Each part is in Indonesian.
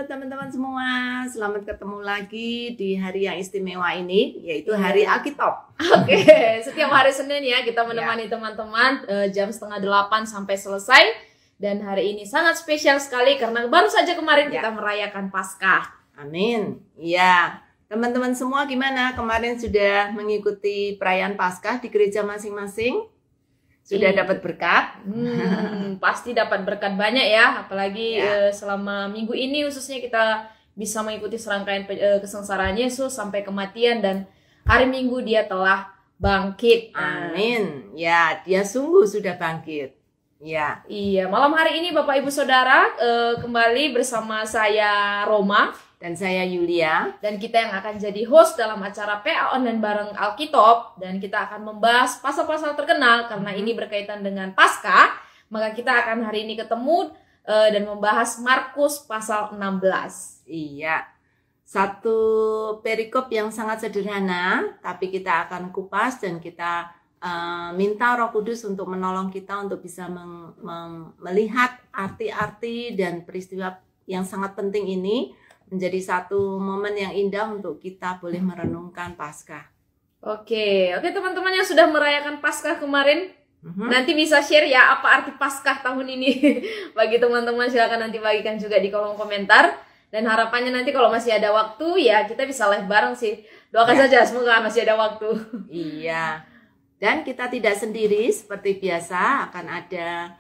teman-teman semua, selamat ketemu lagi di hari yang istimewa ini, yaitu Hari Alkitab. Oke, setiap hari Senin ya kita menemani teman-teman jam 7:30 sampai selesai. Dan hari ini sangat spesial sekali karena baru saja kemarin kita merayakan Paskah. Amin. Iya, teman-teman semua gimana? Kemarin sudah mengikuti perayaan Paskah di gereja masing-masing? Sudah dapat berkat? Pasti dapat berkat banyak ya, apalagi selama minggu ini khususnya kita bisa mengikuti serangkaian kesengsaraan Yesus sampai kematian, dan hari Minggu dia telah bangkit. Amin. Ya, dia sungguh sudah bangkit. Ya. Iya, malam hari ini Bapak Ibu Saudara kembali bersama saya Roma dan saya Yulia, dan kita yang akan jadi host dalam acara PA Online bareng Alkitab, dan kita akan membahas pasal-pasal terkenal karena ini berkaitan dengan Paskah. Maka kita akan hari ini ketemu dan membahas Markus pasal 16. Iya. Satu perikop yang sangat sederhana, tapi kita akan kupas dan kita minta Roh Kudus untuk menolong kita untuk bisa melihat arti-arti dan peristiwa yang sangat penting ini menjadi satu momen yang indah untuk kita boleh merenungkan Paskah. Oke teman-teman yang sudah merayakan Paskah kemarin, nanti bisa share ya apa arti Paskah tahun ini. Bagi teman-teman silakan nanti bagikan juga di kolom komentar. Dan harapannya nanti kalau masih ada waktu ya kita bisa live bareng sih. Doakan saja semoga masih ada waktu. Iya. Dan kita tidak sendiri, seperti biasa akan ada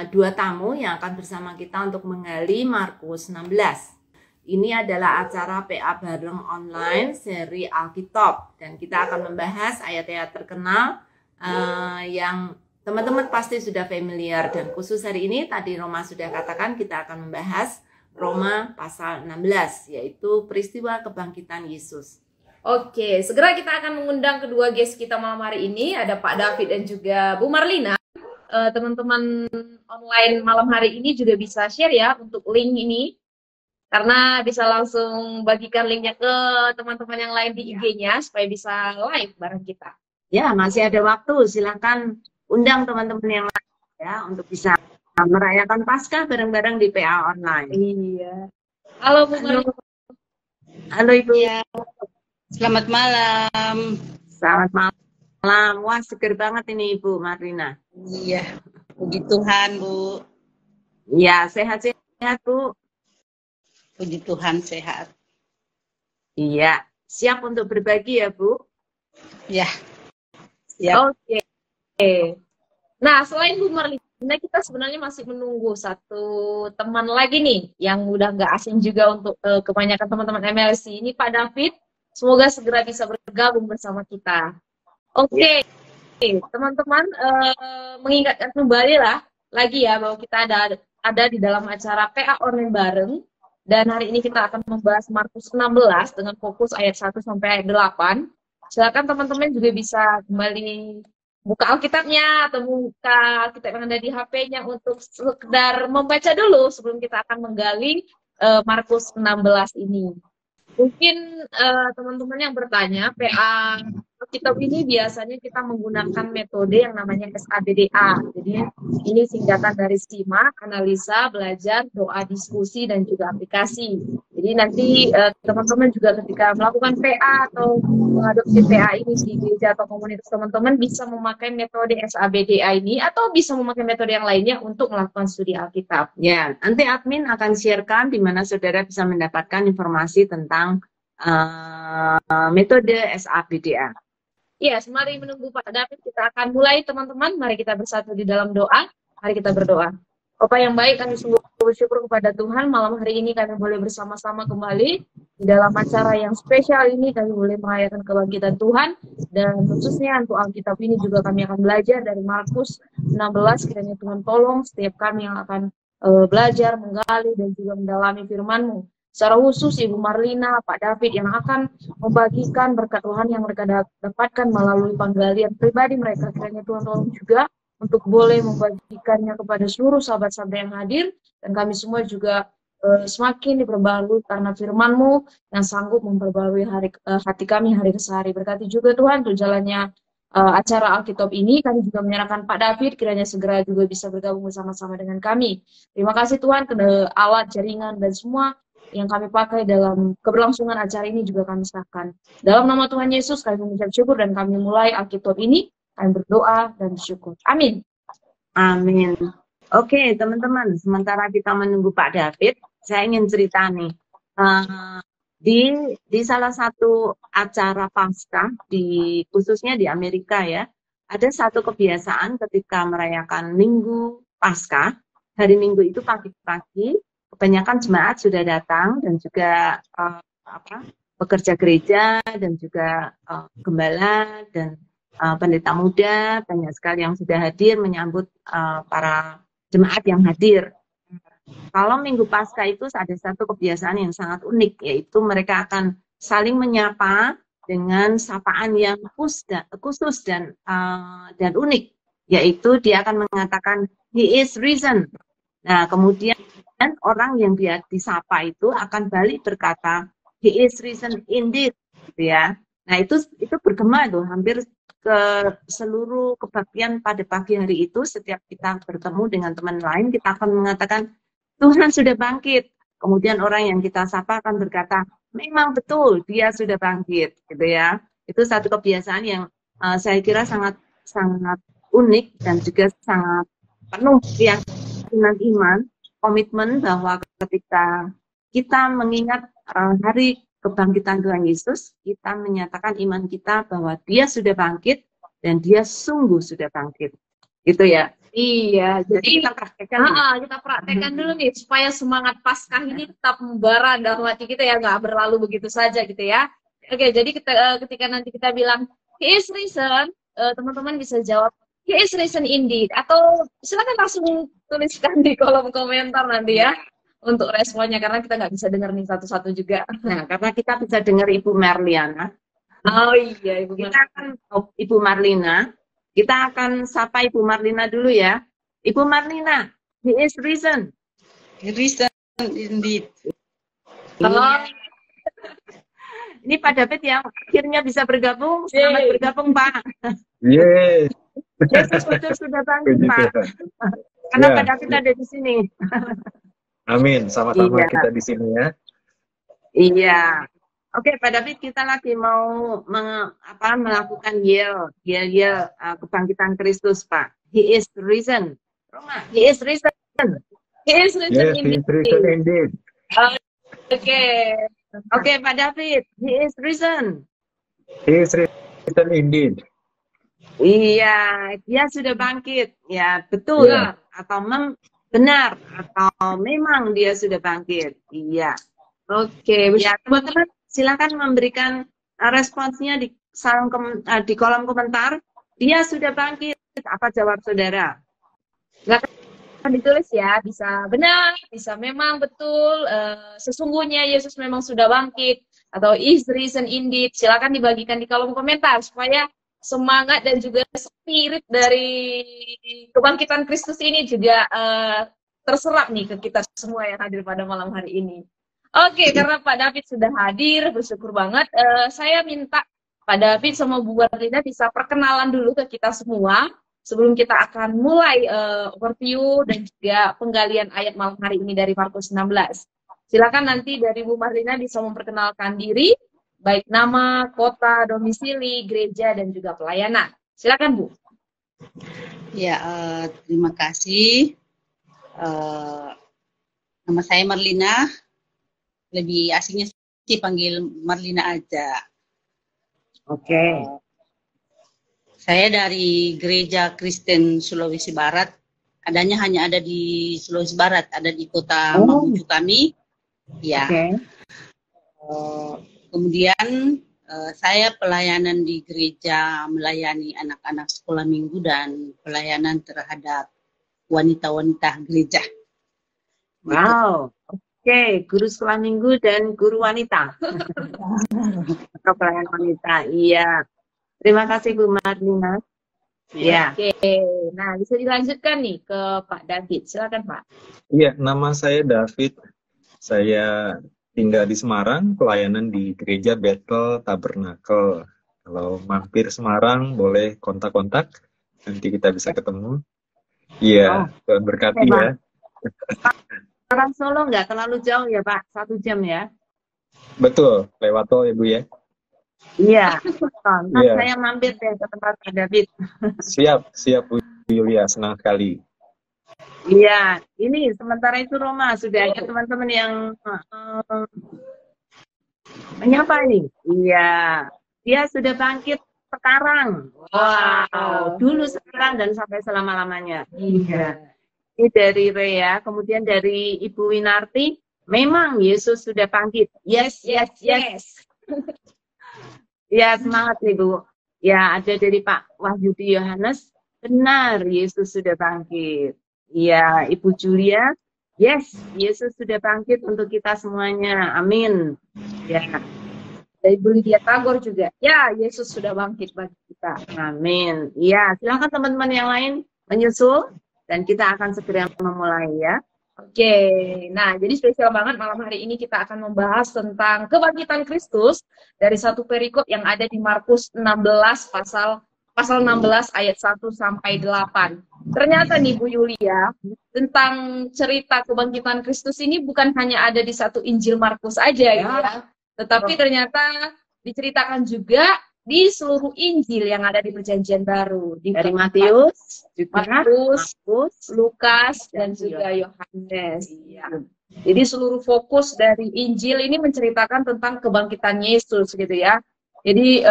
dua tamu yang akan bersama kita untuk menggali Markus 16. Ini adalah acara PA bareng online seri Alkitab, dan kita akan membahas ayat-ayat terkenal yang teman-teman pasti sudah familiar, dan khusus hari ini tadi Roma sudah katakan kita akan membahas Roma pasal 16, yaitu peristiwa kebangkitan Yesus. Oke, segera kita akan mengundang kedua guest kita malam hari ini, ada Pak David dan juga Bu Marlina. Teman-teman online malam hari ini juga bisa share ya untuk link ini, karena bisa langsung bagikan linknya ke teman-teman yang lain di IG-nya supaya bisa live bareng kita. Ya, masih ada waktu, silakan undang teman-teman yang lain ya untuk bisa merayakan Paskah bareng-bareng di PA Online. Iya. Halo Bu Marlina. Halo Ibu. Ya. Selamat malam. Selamat malam. Wah, seger banget ini Ibu Marlina. Iya, puji Tuhan Bu. Ya, sehat-sehat Bu. Puji Tuhan sehat. Iya, siap untuk berbagi ya Bu? Ya, siap. Oke. Nah, selain Bu Marlina, kita sebenarnya masih menunggu satu teman lagi nih yang udah nggak asing juga untuk kebanyakan teman-teman MLC. Ini Pak David. Semoga segera bisa bergabung bersama kita. Oke, teman-teman, mengingatkan kembali lagi ya bahwa kita ada di dalam acara PA Online bareng. Dan hari ini kita akan membahas Markus 16 dengan fokus ayat 1 sampai ayat 8. Silakan teman-teman juga bisa kembali buka Alkitabnya atau buka Alkitab yang ada di HP-nya untuk sekedar membaca dulu sebelum kita akan menggali Markus 16 ini. Mungkin teman-teman yang bertanya, PA Alkitab ini biasanya kita menggunakan metode yang namanya SABDA. Jadi ini singkatan dari simak, analisa, belajar, doa, diskusi, dan juga aplikasi. Jadi nanti teman-teman juga ketika melakukan PA atau mengadopsi PA ini di gereja atau komunitas teman-teman bisa memakai metode SABDA ini atau bisa memakai metode yang lainnya untuk melakukan studi Alkitab. Ya, nanti admin akan sharekan di mana saudara bisa mendapatkan informasi tentang metode SABDA. Ya, sembari menunggu Pak David, kita akan mulai teman-teman. Mari kita bersatu di dalam doa. Mari kita berdoa. Bapa yang baik, kami sungguh bersyukur kepada Tuhan. Malam hari ini kami boleh bersama-sama kembali di dalam acara yang spesial ini. Kami boleh merayakan kebangkitan Tuhan. Dan khususnya untuk Alkitab ini juga kami akan belajar dari Markus 16. Kiranya Tuhan tolong setiap kami yang akan belajar, menggali, dan juga mendalami firman-Mu. Secara khusus Ibu Marlina, Pak David yang akan membagikan berkat Tuhan yang mereka dapatkan melalui penggalian pribadi mereka. Kiranya Tuhan tolong juga untuk boleh membagikannya kepada seluruh sahabat-sahabat yang hadir. Dan kami semua juga semakin diperbarui karena firman-Mu yang sanggup memperbarui hati kami hari ke hari. Berkati juga Tuhan untuk jalannya acara Alkitab ini. Kami juga menyerahkan Pak David, kiranya segera juga bisa bergabung bersama-sama dengan kami. Terima kasih Tuhan, alat, jaringan, dan semua yang kami pakai dalam keberlangsungan acara ini juga kami serahkan. Dalam nama Tuhan Yesus kami mengucap syukur dan kami mulai Alkitab ini. Kami berdoa dan bersyukur. Amin. Amin. Oke, teman-teman, sementara kita menunggu Pak David, saya ingin cerita nih. Di salah satu acara Paskah, khususnya di Amerika ya, ada satu kebiasaan ketika merayakan Minggu Paskah. Hari Minggu itu pagi-pagi, kebanyakan jemaat sudah datang dan juga pekerja gereja dan juga gembala dan pendeta muda, banyak sekali yang sudah hadir menyambut para jemaat yang hadir. Kalau Minggu Paskah itu ada satu kebiasaan yang sangat unik, yaitu mereka akan saling menyapa dengan sapaan yang khusus dan unik, yaitu dia akan mengatakan He is risen. Nah, kemudian orang yang dia disapa itu akan balik berkata He is risen indeed, gitu ya. Nah, itu bergema tuh hampir ke seluruh kebaktian pada pagi hari itu. Setiap kita bertemu dengan teman lain, kita akan mengatakan Tuhan sudah bangkit. Kemudian orang yang kita sapa akan berkata, memang betul dia sudah bangkit, gitu ya. Itu satu kebiasaan yang saya kira sangat unik dan juga sangat penuh keyakinan iman, komitmen bahwa ketika kita mengingat hari kebangkitan Tuhan Yesus, kita menyatakan iman kita bahwa dia sudah bangkit dan dia sungguh sudah bangkit. Gitu ya. Iya, jadi kita praktekkan dulu nih supaya semangat Paskah ini tetap membara dalam hati kita ya, nggak berlalu begitu saja gitu ya. Oke, jadi ketika nanti kita bilang He is risen, teman-teman bisa jawab He is risen indeed, atau silakan langsung tuliskan di kolom komentar nanti ya untuk responnya, karena kita nggak bisa dengar nih satu-satu juga. Nah, karena kita bisa dengar Ibu Marliana. Oh iya, Ibu Marlina. Kita akan sapa Ibu Marlina dulu ya. Ibu Marlina, He is risen. He risen indeed. Halo. Ini Pak David yang akhirnya bisa bergabung. Selamat bergabung, Pak. Yeay. Yesus betul sudah bangkit, Pak. Karena Pak David ada di sini. Amin, sama-sama kita di sini ya. Iya. Oke, Pak David, kita lagi mau melakukan yel kebangkitan Kristus, Pak. He is risen. Roma, He is risen. He is risen indeed. Oke, Pak David, He is risen. He is risen indeed. Iya, dia sudah bangkit. Ya, betul. Yeah. Atau benar. Atau memang dia sudah bangkit. Iya. Oke, ya teman-teman silakan memberikan responsnya di kolom komentar. Dia sudah bangkit. Apa jawab saudara? Silakan ditulis ya. Bisa benar, bisa memang betul. Sesungguhnya Yesus memang sudah bangkit. Atau is risen indeed. Silakan dibagikan di kolom komentar supaya semangat dan juga spirit dari kebangkitan Kristus ini juga terserap nih ke kita semua yang hadir pada malam hari ini. Oke, karena Pak David sudah hadir, bersyukur banget. Saya minta Pak David sama Bu Marlina bisa perkenalan dulu ke kita semua sebelum kita akan mulai overview dan juga penggalian ayat malam hari ini dari Markus 16. Silakan nanti dari Bu Marlina bisa memperkenalkan diri, baik nama, kota, domisili, gereja, dan juga pelayanan. Silakan Bu. Ya, terima kasih. Nama saya Marlina. Lebih asingnya sih panggil Marlina aja. Oke. Saya dari Gereja Kristen Sulawesi Barat. Adanya hanya ada di Sulawesi Barat, ada di kota Mamuju kami. Ya. Okay. Kemudian saya pelayanan di gereja, melayani anak-anak sekolah minggu dan pelayanan terhadap wanita-wanita gereja. Wow. Oke, guru sekolah minggu dan guru wanita. Atau pelayan wanita, iya. Terima kasih Bu Marlina. Ya. Oke, nah bisa dilanjutkan nih ke Pak David. Silakan Pak. Iya, nama saya David. Saya tinggal di Semarang, pelayanan di Gereja Bethel Tabernakel. Kalau mampir Semarang boleh kontak-kontak, nanti kita bisa ketemu. Iya, Tuhan berkati ya. Orang Solo nggak terlalu jauh ya Pak, 1 jam ya? Betul, lewat tol ya Bu ya. Iya, ntar Iya, saya mampir deh ke tempat Pak David. siap Bu Yulia, senang sekali. Iya, ini sementara itu Roma sudah ada teman-teman yang menyapa ini. Iya, dia sudah bangkit sekarang. Wow, dulu sekarang dan sampai selama-lamanya. Iya. Ini dari Rea, kemudian dari Ibu Winarti, memang Yesus sudah bangkit. Yes, yes, yes. Ya, semangat Ibu. Ya, ada dari Pak Wahyudi Yohanes, benar Yesus sudah bangkit. Ya, Ibu Julia, yes, Yesus sudah bangkit untuk kita semuanya. Amin. Ya, Dari Ibu Lydia Tagor juga, ya Yesus sudah bangkit bagi kita. amin. Ya, silakan teman-teman yang lain menyusul dan kita akan segera memulai ya. Oke, nah jadi spesial banget malam hari ini kita akan membahas tentang kebangkitan Kristus dari satu perikop yang ada di Markus 16 pasal 16 ayat 1 sampai 8. Ternyata nih Bu Yulia, tentang cerita kebangkitan Kristus ini bukan hanya ada di satu Injil Markus aja ya, tetapi ternyata diceritakan juga di seluruh Injil yang ada di Perjanjian Baru, di Dari Matius, juga Markus, Markus, Lukas, dan juga Yohanes. Jadi seluruh fokus dari Injil ini menceritakan tentang kebangkitan Yesus gitu ya. Jadi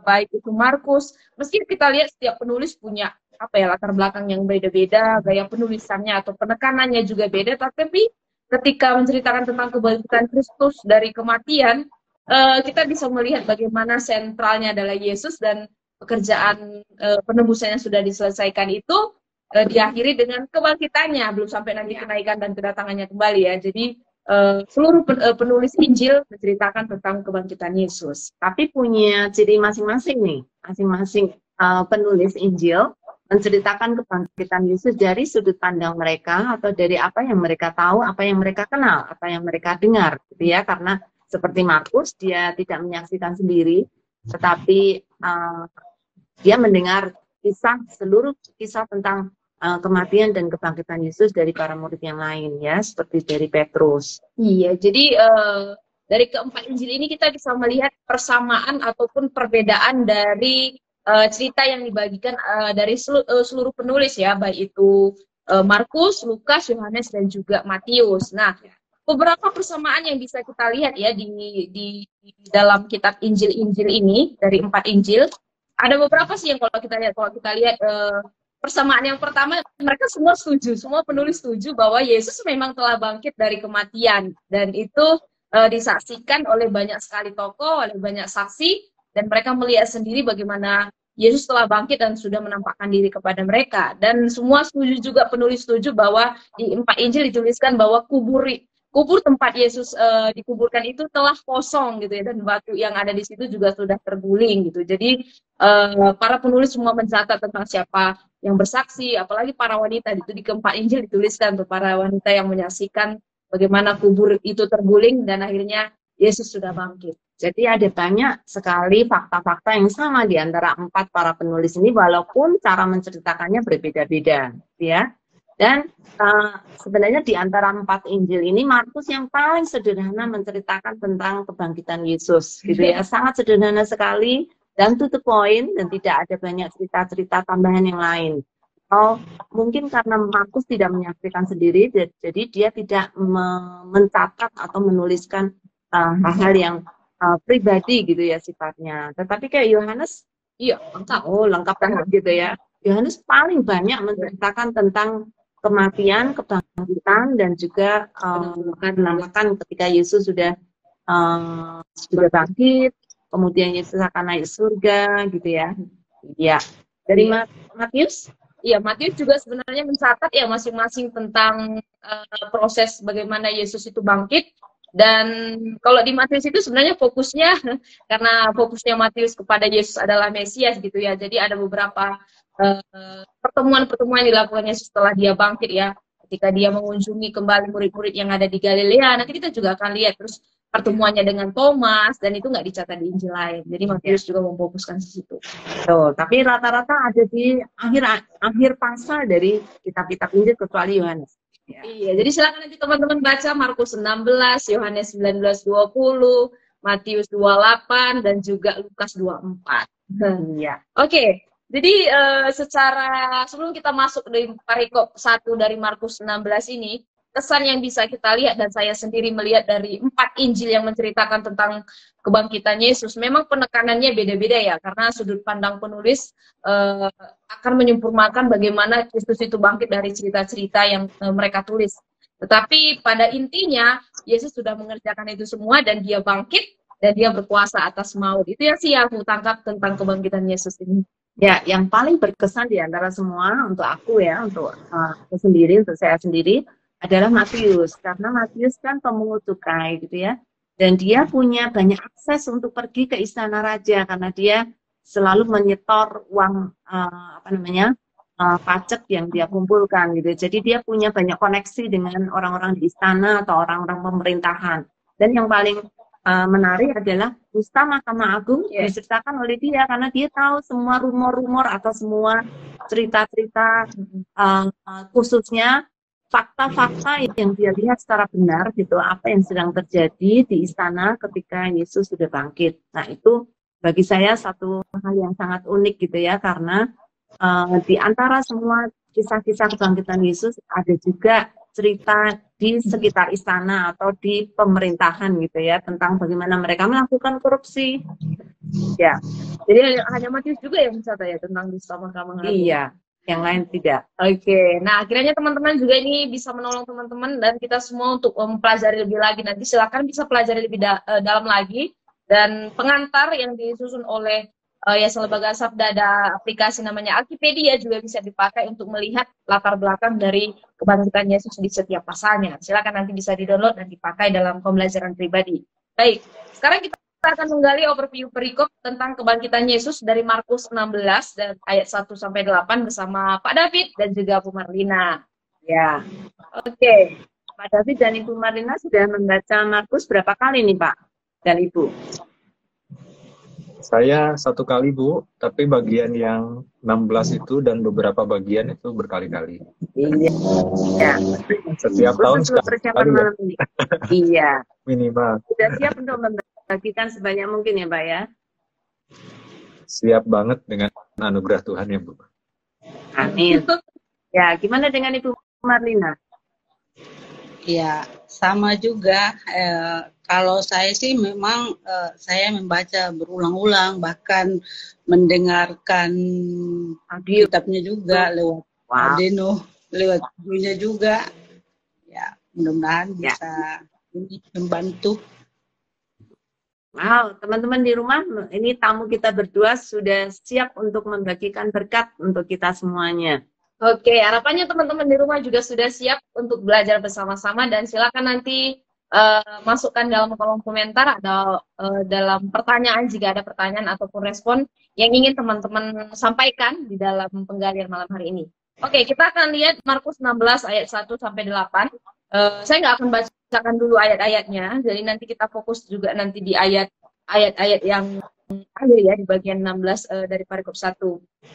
baik itu Markus, meski kita lihat setiap penulis punya apa ya latar belakang yang beda-beda, gaya penulisannya atau penekanannya juga beda, tapi ketika menceritakan tentang kebangkitan Kristus dari kematian, kita bisa melihat bagaimana sentralnya adalah Yesus dan pekerjaan penebusan yang sudah diselesaikan itu diakhiri dengan kebangkitannya, belum sampai nanti kenaikan dan kedatangannya kembali ya. Jadi seluruh penulis Injil menceritakan tentang kebangkitan Yesus. tapi punya ciri masing-masing nih. Masing-masing penulis Injil menceritakan kebangkitan Yesus dari sudut pandang mereka atau dari apa yang mereka tahu, apa yang mereka kenal, apa yang mereka dengar, gitu ya. Karena seperti Markus, dia tidak menyaksikan sendiri, tetapi dia mendengar seluruh kisah tentang kematian dan kebangkitan Yesus dari para murid yang lain, ya, seperti dari Petrus. Iya, jadi dari keempat Injil ini kita bisa melihat persamaan ataupun perbedaan dari cerita yang dibagikan dari seluruh penulis ya, baik itu Markus, Lukas, Yohanes, dan juga Matius. Nah, beberapa persamaan yang bisa kita lihat ya di dalam kitab Injil-Injil ini, dari 4 Injil, ada beberapa sih yang kalau kita lihat persamaan yang pertama, mereka semua setuju, semua penulis setuju bahwa Yesus memang telah bangkit dari kematian, dan itu disaksikan oleh banyak sekali tokoh, oleh banyak saksi, dan mereka melihat sendiri bagaimana Yesus telah bangkit dan sudah menampakkan diri kepada mereka. Dan semua setuju juga, penulis setuju bahwa di 4 Injil dituliskan bahwa kubur tempat Yesus dikuburkan itu telah kosong gitu ya, dan batu yang ada di situ juga sudah terguling gitu. Jadi para penulis semua mencatat tentang siapa yang bersaksi, apalagi para wanita. Itu di keempat Injil dituliskan untuk para wanita yang menyaksikan bagaimana kubur itu terguling dan akhirnya Yesus sudah bangkit. Jadi ada banyak sekali fakta-fakta yang sama di antara 4 para penulis ini, walaupun cara menceritakannya berbeda-beda, ya. Dan sebenarnya di antara 4 Injil ini, Markus yang paling sederhana menceritakan tentang kebangkitan Yesus, gitu ya. Sangat sederhana sekali dan to the point, dan tidak ada banyak cerita-cerita tambahan yang lain. Mungkin karena Markus tidak menyaksikan sendiri, jadi dia tidak mencatat atau menuliskan hal-hal yang pribadi gitu ya sifatnya. Tetapi kayak Yohanes, iya lengkap. Lengkap banget gitu ya. Yohanes paling banyak menceritakan tentang kematian, kebangkitan, dan juga penambahan ketika Yesus sudah bangkit, kemudian Yesus akan naik surga gitu ya. Iya. Dari Matius? Iya, Matius juga sebenarnya mencatat ya masing-masing tentang proses bagaimana Yesus itu bangkit. Dan kalau di Matius itu sebenarnya fokusnya, karena fokusnya Matius kepada Yesus adalah Mesias gitu ya, jadi ada beberapa pertemuan-pertemuan yang dilakukan Yesus setelah dia bangkit ya, ketika dia mengunjungi kembali murid-murid yang ada di Galilea. Nanti kita juga akan lihat terus pertemuannya dengan Thomas, dan itu nggak dicatat di Injil lain. Jadi Matius juga memfokuskan di situ. Tapi rata-rata ada di akhir pasal dari kitab-kitab Injil kecuali Yohanes. Ya. Iya, jadi silakan nanti teman-teman baca Markus 16, Yohanes 19:20, Matius 28, dan juga Lukas 24. Iya. Oke, jadi secara sebelum kita masuk di perikop 1 dari Markus 16 ini, kesan yang bisa kita lihat dan saya sendiri melihat dari 4 Injil yang menceritakan tentang kebangkitan Yesus, memang penekanannya beda-beda ya, karena sudut pandang penulis akan menyempurnakan bagaimana Yesus itu bangkit dari cerita-cerita yang mereka tulis. Tetapi pada intinya, Yesus sudah mengerjakan itu semua dan dia bangkit dan dia berkuasa atas maut. Itu yang sih aku tangkap tentang kebangkitan Yesus ini. Ya, yang paling berkesan di antara semua untuk aku ya, untuk aku sendiri, untuk saya sendiri, adalah Matius. Karena Matius kan pemungut cukai gitu ya. Dan dia punya banyak akses untuk pergi ke istana raja karena dia selalu menyetor uang pajak yang dia kumpulkan gitu. Jadi dia punya banyak koneksi dengan orang-orang di istana atau orang-orang pemerintahan. Dan yang paling menarik adalah Busta Mahkamah Agung diceritakan oleh dia karena dia tahu semua rumor-rumor atau semua cerita-cerita khususnya fakta-fakta yang dia lihat secara benar gitu, apa yang sedang terjadi di istana ketika Yesus sudah bangkit. Nah, itu bagi saya satu hal yang sangat unik gitu ya, karena di antara semua kisah-kisah kebangkitan Yesus ada juga cerita di sekitar istana atau di pemerintahan gitu ya, tentang bagaimana mereka melakukan korupsi. Ya. Jadi hanya Matius juga yang bisa ya tentang di Mahkamah Agung. Iya, yang lain tidak. Oke, nah akhirnya teman-teman juga ini bisa menolong teman-teman dan kita semua untuk mempelajari lebih lagi. Nanti silakan bisa pelajari lebih dalam lagi. Dan pengantar yang disusun oleh Yayasan Lembaga Sabda, ada aplikasi namanya Alkipedia juga bisa dipakai untuk melihat latar belakang dari kebangkitan Yesus di setiap pasalnya. Silakan nanti bisa di-download dan dipakai dalam pembelajaran pribadi. Baik, sekarang kita akan menggali overview perikop tentang kebangkitan Yesus dari Markus 16 dan ayat 1 sampai 8 bersama Pak David dan juga Bu Marlina. Ya. Oke. Pak David dan Ibu Marlina sudah membaca Markus berapa kali nih, Pak? Dan Ibu? Saya 1 kali, Bu, tapi bagian yang 16 itu dan beberapa bagian itu berkali-kali. Iya. Ya. Setiap tahun persiapan malam ini. Iya. Minimal. Sudah siap untuk membagikan sebanyak mungkin ya, Pak ya? Siap banget dengan anugerah Tuhan ya, Bu. Amin. Ya, gimana dengan Ibu Marlina? Ya, sama juga. Kalau saya sih memang saya membaca berulang-ulang, bahkan mendengarkan kitabnya juga lewat Adeno, lewat videonya juga. Ya, mudah-mudahan bisa membantu. Wow, teman-teman di rumah, ini tamu kita berdua sudah siap untuk membagikan berkat untuk kita semuanya. Oke, harapannya teman-teman di rumah juga sudah siap untuk belajar bersama-sama dan silakan nanti masukkan dalam kolom komentar atau dalam pertanyaan jika ada pertanyaan ataupun respon yang ingin teman-teman sampaikan di dalam penggalian malam hari ini. Oke, kita akan lihat Markus 16 ayat 1 sampai 8. Saya nggak akan bacakan dulu ayat-ayatnya, jadi nanti kita fokus juga nanti di ayat-ayat yang akhir ya, di bagian 16 dari perikop 1.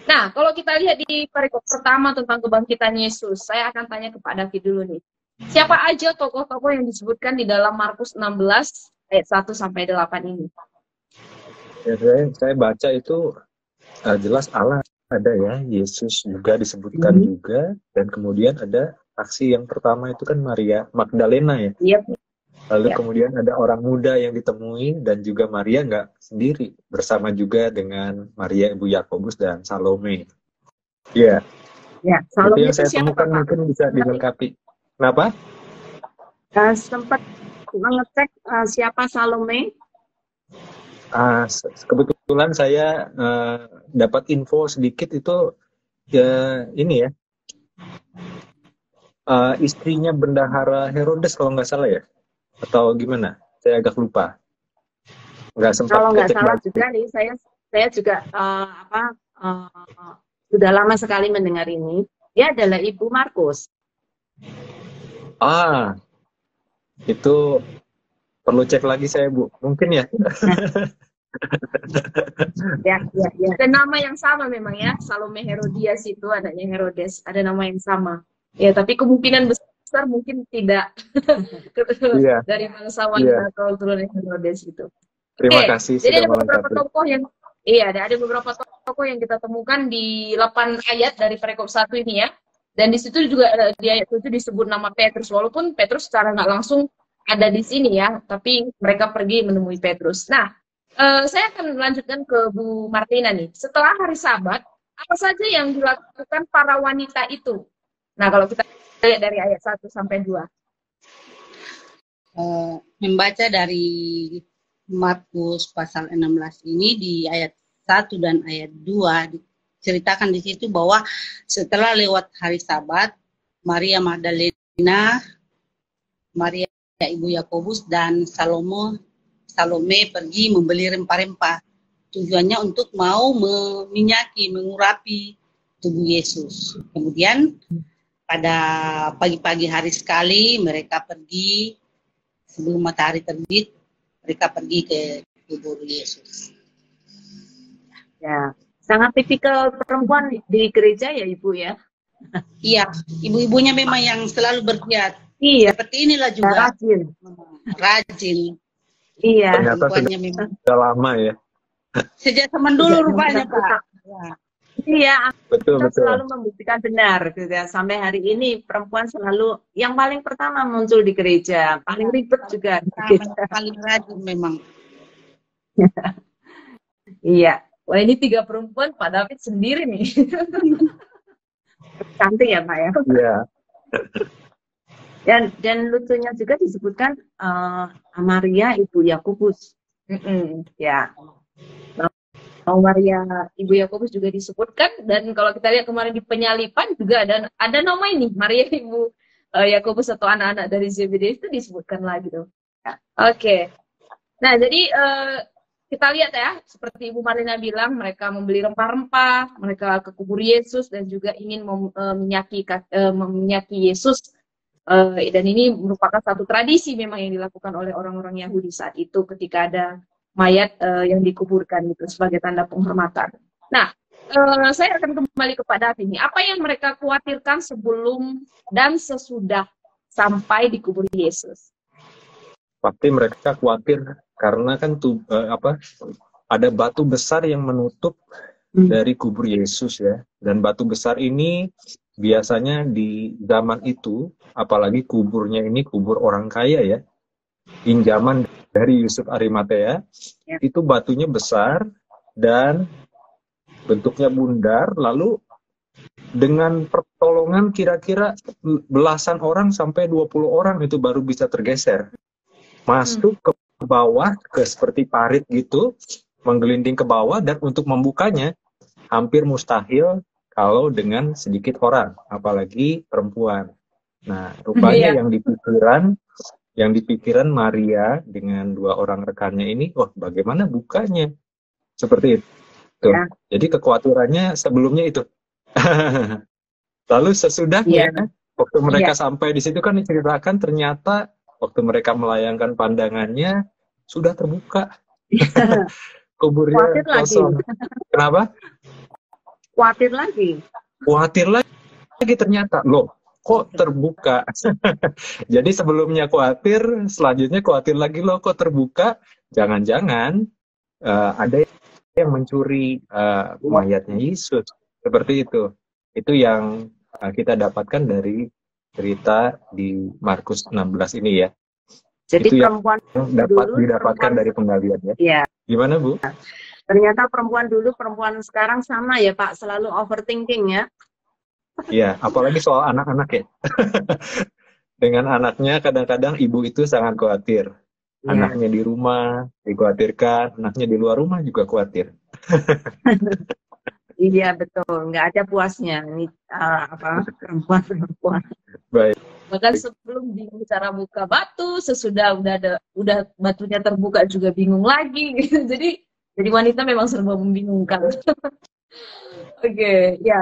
Nah, kalau kita lihat di perikop pertama tentang kebangkitan Yesus, saya akan tanya kepada David dulu nih. Siapa aja tokoh-tokoh yang disebutkan di dalam Markus 16 ayat 1 sampai 8 ini? Ya, saya baca itu jelas Allah ada ya, Yesus juga disebutkan juga, dan kemudian ada saksi yang pertama itu kan Maria Magdalena ya. Yep. Lalu kemudian ada orang muda yang ditemui dan juga Maria nggak sendiri, bersama juga dengan Maria Ibu Yakobus dan Salome. Iya. Ya, Salome itu yang saya temukan Pak? Mungkin bisa dilengkapi. Kenapa? Sempat mengecek siapa Salome? Kebetulan saya dapat info sedikit itu ya ini ya, istrinya Bendahara Herodes kalau nggak salah ya, atau gimana? Saya agak lupa. Nggak sempat. Kalau nggak salah juga nih, saya juga sudah lama sekali mendengar ini. Dia adalah Ibu Markus. Itu perlu cek lagi saya, Bu. Mungkin ya. Ya. Ada nama yang sama memang ya, Salome Herodias itu anaknya Herodes, ada nama yang sama. Ya, tapi kemungkinan besar besar mungkin tidak Iya, dari bangsawan iya. atau turunan Herodes itu. Terima Oke, kasih jadi sudah ada beberapa melengkapi. tokoh yang ada beberapa tokoh yang kita temukan di 8 ayat dari perikop 1 ini ya. Dan di situ juga di ayat 7 disebut nama Petrus, walaupun Petrus secara nggak langsung ada di sini ya, tapi mereka pergi menemui Petrus. Nah, saya akan melanjutkan ke Bu Martina nih. Setelah hari Sabat, apa saja yang dilakukan para wanita itu? Nah, kalau kita lihat dari ayat 1 sampai 2. Membaca dari Markus pasal 16 ini di ayat 1 dan ayat 2 diceritakan di situ bahwa setelah lewat hari Sabat, Maria Magdalena, Maria ibu Yakobus dan Salome pergi membeli rempah-rempah. Tujuannya untuk mau mengurapi tubuh Yesus. Kemudian pada pagi-pagi hari sekali mereka pergi sebelum matahari terbit, mereka pergi ke kubur Yesus. Ya, sangat tipikal perempuan di gereja ya Ibu ya. Iya, ibu-ibunya memang yang selalu bergiat. Iya. Seperti inilah juga. Rajin. Iya. Ternyata sudah lama ya. Sejak zaman dulu rupanya Pak. Iya, betul. selalu membuktikan benar gitu ya. Sampai hari ini perempuan selalu yang paling pertama muncul di gereja, paling ribet juga. Paling rajin memang. Iya. Wah, ini 3 perempuan, Pak David sendiri nih. Cantik ya Pak ya. Iya. Dan lucunya juga disebutkan Maria ibu Yakobus. Ya. Maria ibu Yakobus juga disebutkan, dan kalau kita lihat kemarin di penyalipan juga ada nama ini Maria ibu Yakobus atau anak-anak dari Zebedeus itu disebutkan lagi tuh. Ya. Oke. Nah, jadi kita lihat ya, seperti Ibu Marlina bilang, mereka membeli rempah-rempah, mereka ke kubur Yesus dan juga ingin menyaki Yesus. Dan ini merupakan satu tradisi memang yang dilakukan oleh orang-orang Yahudi saat itu ketika ada mayat yang dikuburkan itu sebagai tanda penghormatan. Nah, saya akan kembali kepada David ini. Apa yang mereka khawatirkan sebelum dan sesudah sampai di kubur Yesus? Pasti mereka khawatir karena kan ada batu besar yang menutup dari kubur Yesus ya. Dan batu besar ini biasanya di zaman itu, apalagi kuburnya ini kubur orang kaya ya, pinjaman dari Yusuf Arimatea, itu batunya besar dan bentuknya bundar, lalu dengan pertolongan kira-kira belasan orang sampai 20 orang itu baru bisa tergeser. Masuk ke bawah, ke seperti parit gitu, menggelinding ke bawah, dan untuk membukanya hampir mustahil kalau dengan sedikit orang, apalagi perempuan. Nah, rupanya yang dipikiran Maria dengan 2 orang rekannya ini, bagaimana bukanya? Seperti itu. Ya. Jadi kekhawatirannya sebelumnya itu. Lalu sesudahnya, waktu mereka sampai di situ kan diceritakan ternyata waktu mereka melayangkan pandangannya sudah terbuka. Kuburnya kosong. Kenapa? Khawatir lagi ternyata. Loh, kok terbuka? Jadi sebelumnya khawatir, selanjutnya khawatir lagi, loh kok terbuka? Jangan-jangan ada yang mencuri mayatnya Yesus. Seperti itu. Itu yang kita dapatkan dari cerita di Markus 16 ini ya. Jadi itu perempuan yang didapatkan dari penggalian ya. Iya. Gimana Bu? Ternyata perempuan dulu, perempuan sekarang sama ya Pak, selalu overthinking ya. Iya, apalagi soal anak-anak ya. Dengan anaknya kadang-kadang ibu itu sangat khawatir. Anaknya di rumah dikhawatirkan, anaknya di luar rumah juga khawatir. Iya betul, nggak ada puasnya ini perempuan. Baik. Bahkan sebelum bingung cara buka batu, sesudah udah batunya terbuka juga bingung lagi gitu. Jadi wanita memang serba membingungkan. Oke, ya.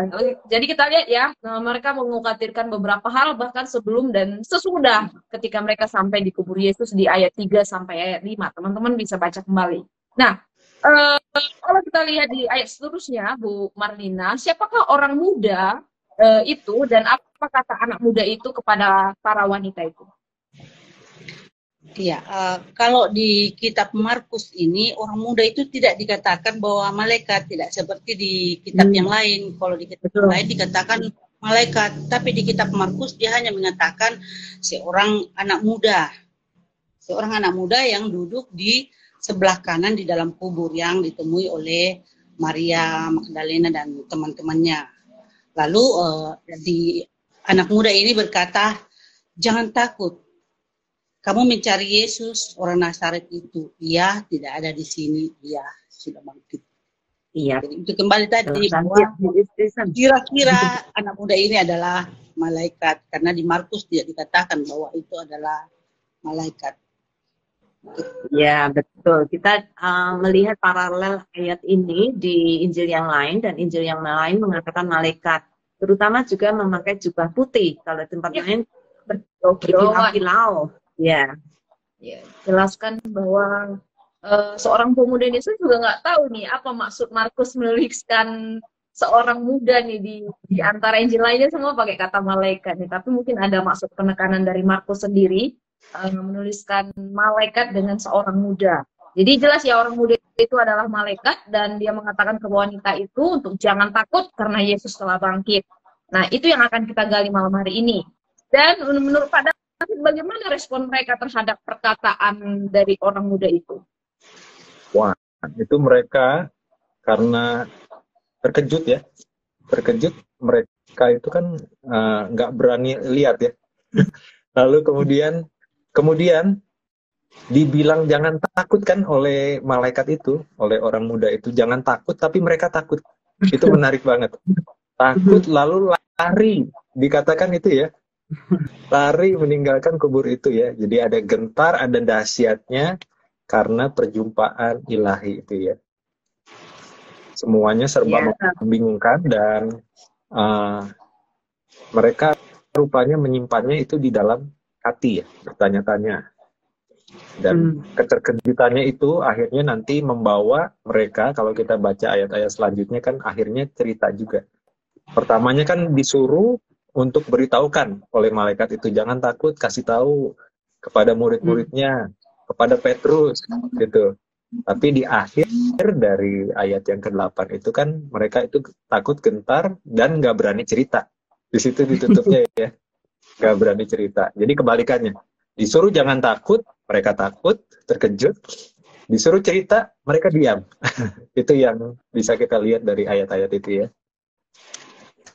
Jadi kita lihat ya, mereka mengkhawatirkan beberapa hal bahkan sebelum dan sesudah ketika mereka sampai di kubur Yesus di ayat 3 sampai ayat 5. Teman-teman bisa baca kembali. Nah, kalau kita lihat di ayat seterusnya, Bu Marlina, siapakah orang muda itu dan apa apa kata anak muda itu kepada para wanita itu? Iya, kalau di kitab Markus ini orang muda itu tidak dikatakan bahwa malaikat, tidak seperti di kitab yang lain. Kalau di kitab yang lain dikatakan malaikat, tapi di kitab Markus dia hanya mengatakan seorang anak muda yang duduk di sebelah kanan di dalam kubur yang ditemui oleh Maria Magdalena dan teman-temannya. Lalu di anak muda ini berkata, jangan takut. Kamu mencari Yesus, orang Nazaret itu. Dia tidak ada di sini, dia sudah bangkit. Iya. Jadi itu kembali tadi bahwa kira-kira anak muda ini adalah malaikat. Karena di Markus tidak dikatakan bahwa itu adalah malaikat. Ya, betul. Kita melihat paralel ayat ini di Injil yang lain, dan Injil yang lain mengatakan malaikat. Terutama juga memakai jubah putih. Kalau tempat lain berkilau. Ya, jelaskan bahwa seorang pemuda ini saya juga nggak tahu nih apa maksud Markus menuliskan seorang muda nih di antara Injil lainnya semua pakai kata malaikat nih. Tapi mungkin ada maksud penekanan dari Markus sendiri menuliskan malaikat dengan seorang muda. Jadi jelas ya orang muda itu adalah malaikat, dan dia mengatakan ke wanita itu untuk jangan takut karena Yesus telah bangkit. Nah, itu yang akan kita gali malam hari ini. Dan menurut Pak David, bagaimana respon mereka terhadap perkataan dari orang muda itu? Wah, itu mereka karena terkejut ya. Terkejut, mereka itu kan nggak berani lihat ya. Lalu kemudian dibilang jangan takut kan oleh malaikat itu, oleh orang muda itu, jangan takut, tapi mereka takut. Itu menarik banget. Takut lalu lari, dikatakan itu ya. Lari meninggalkan kubur itu ya. Jadi ada gentar, ada dahsyatnya karena perjumpaan ilahi itu ya. Semuanya serba membingungkan, dan mereka rupanya menyimpannya itu di dalam hati ya, bertanya-tanya. Dan keterkejutannya itu akhirnya nanti membawa mereka, kalau kita baca ayat-ayat selanjutnya kan akhirnya cerita juga. Pertamanya kan disuruh untuk beritahukan oleh malaikat itu, jangan takut, kasih tahu kepada murid-muridnya, kepada Petrus gitu. Tapi di akhir dari ayat yang ke-8 itu kan mereka itu takut, gentar, dan nggak berani cerita. Di situ ditutupnya ya, nggak berani cerita. Jadi kebalikannya, disuruh jangan takut, mereka takut, terkejut. Disuruh cerita, mereka diam. Itu yang bisa kita lihat dari ayat-ayat itu ya.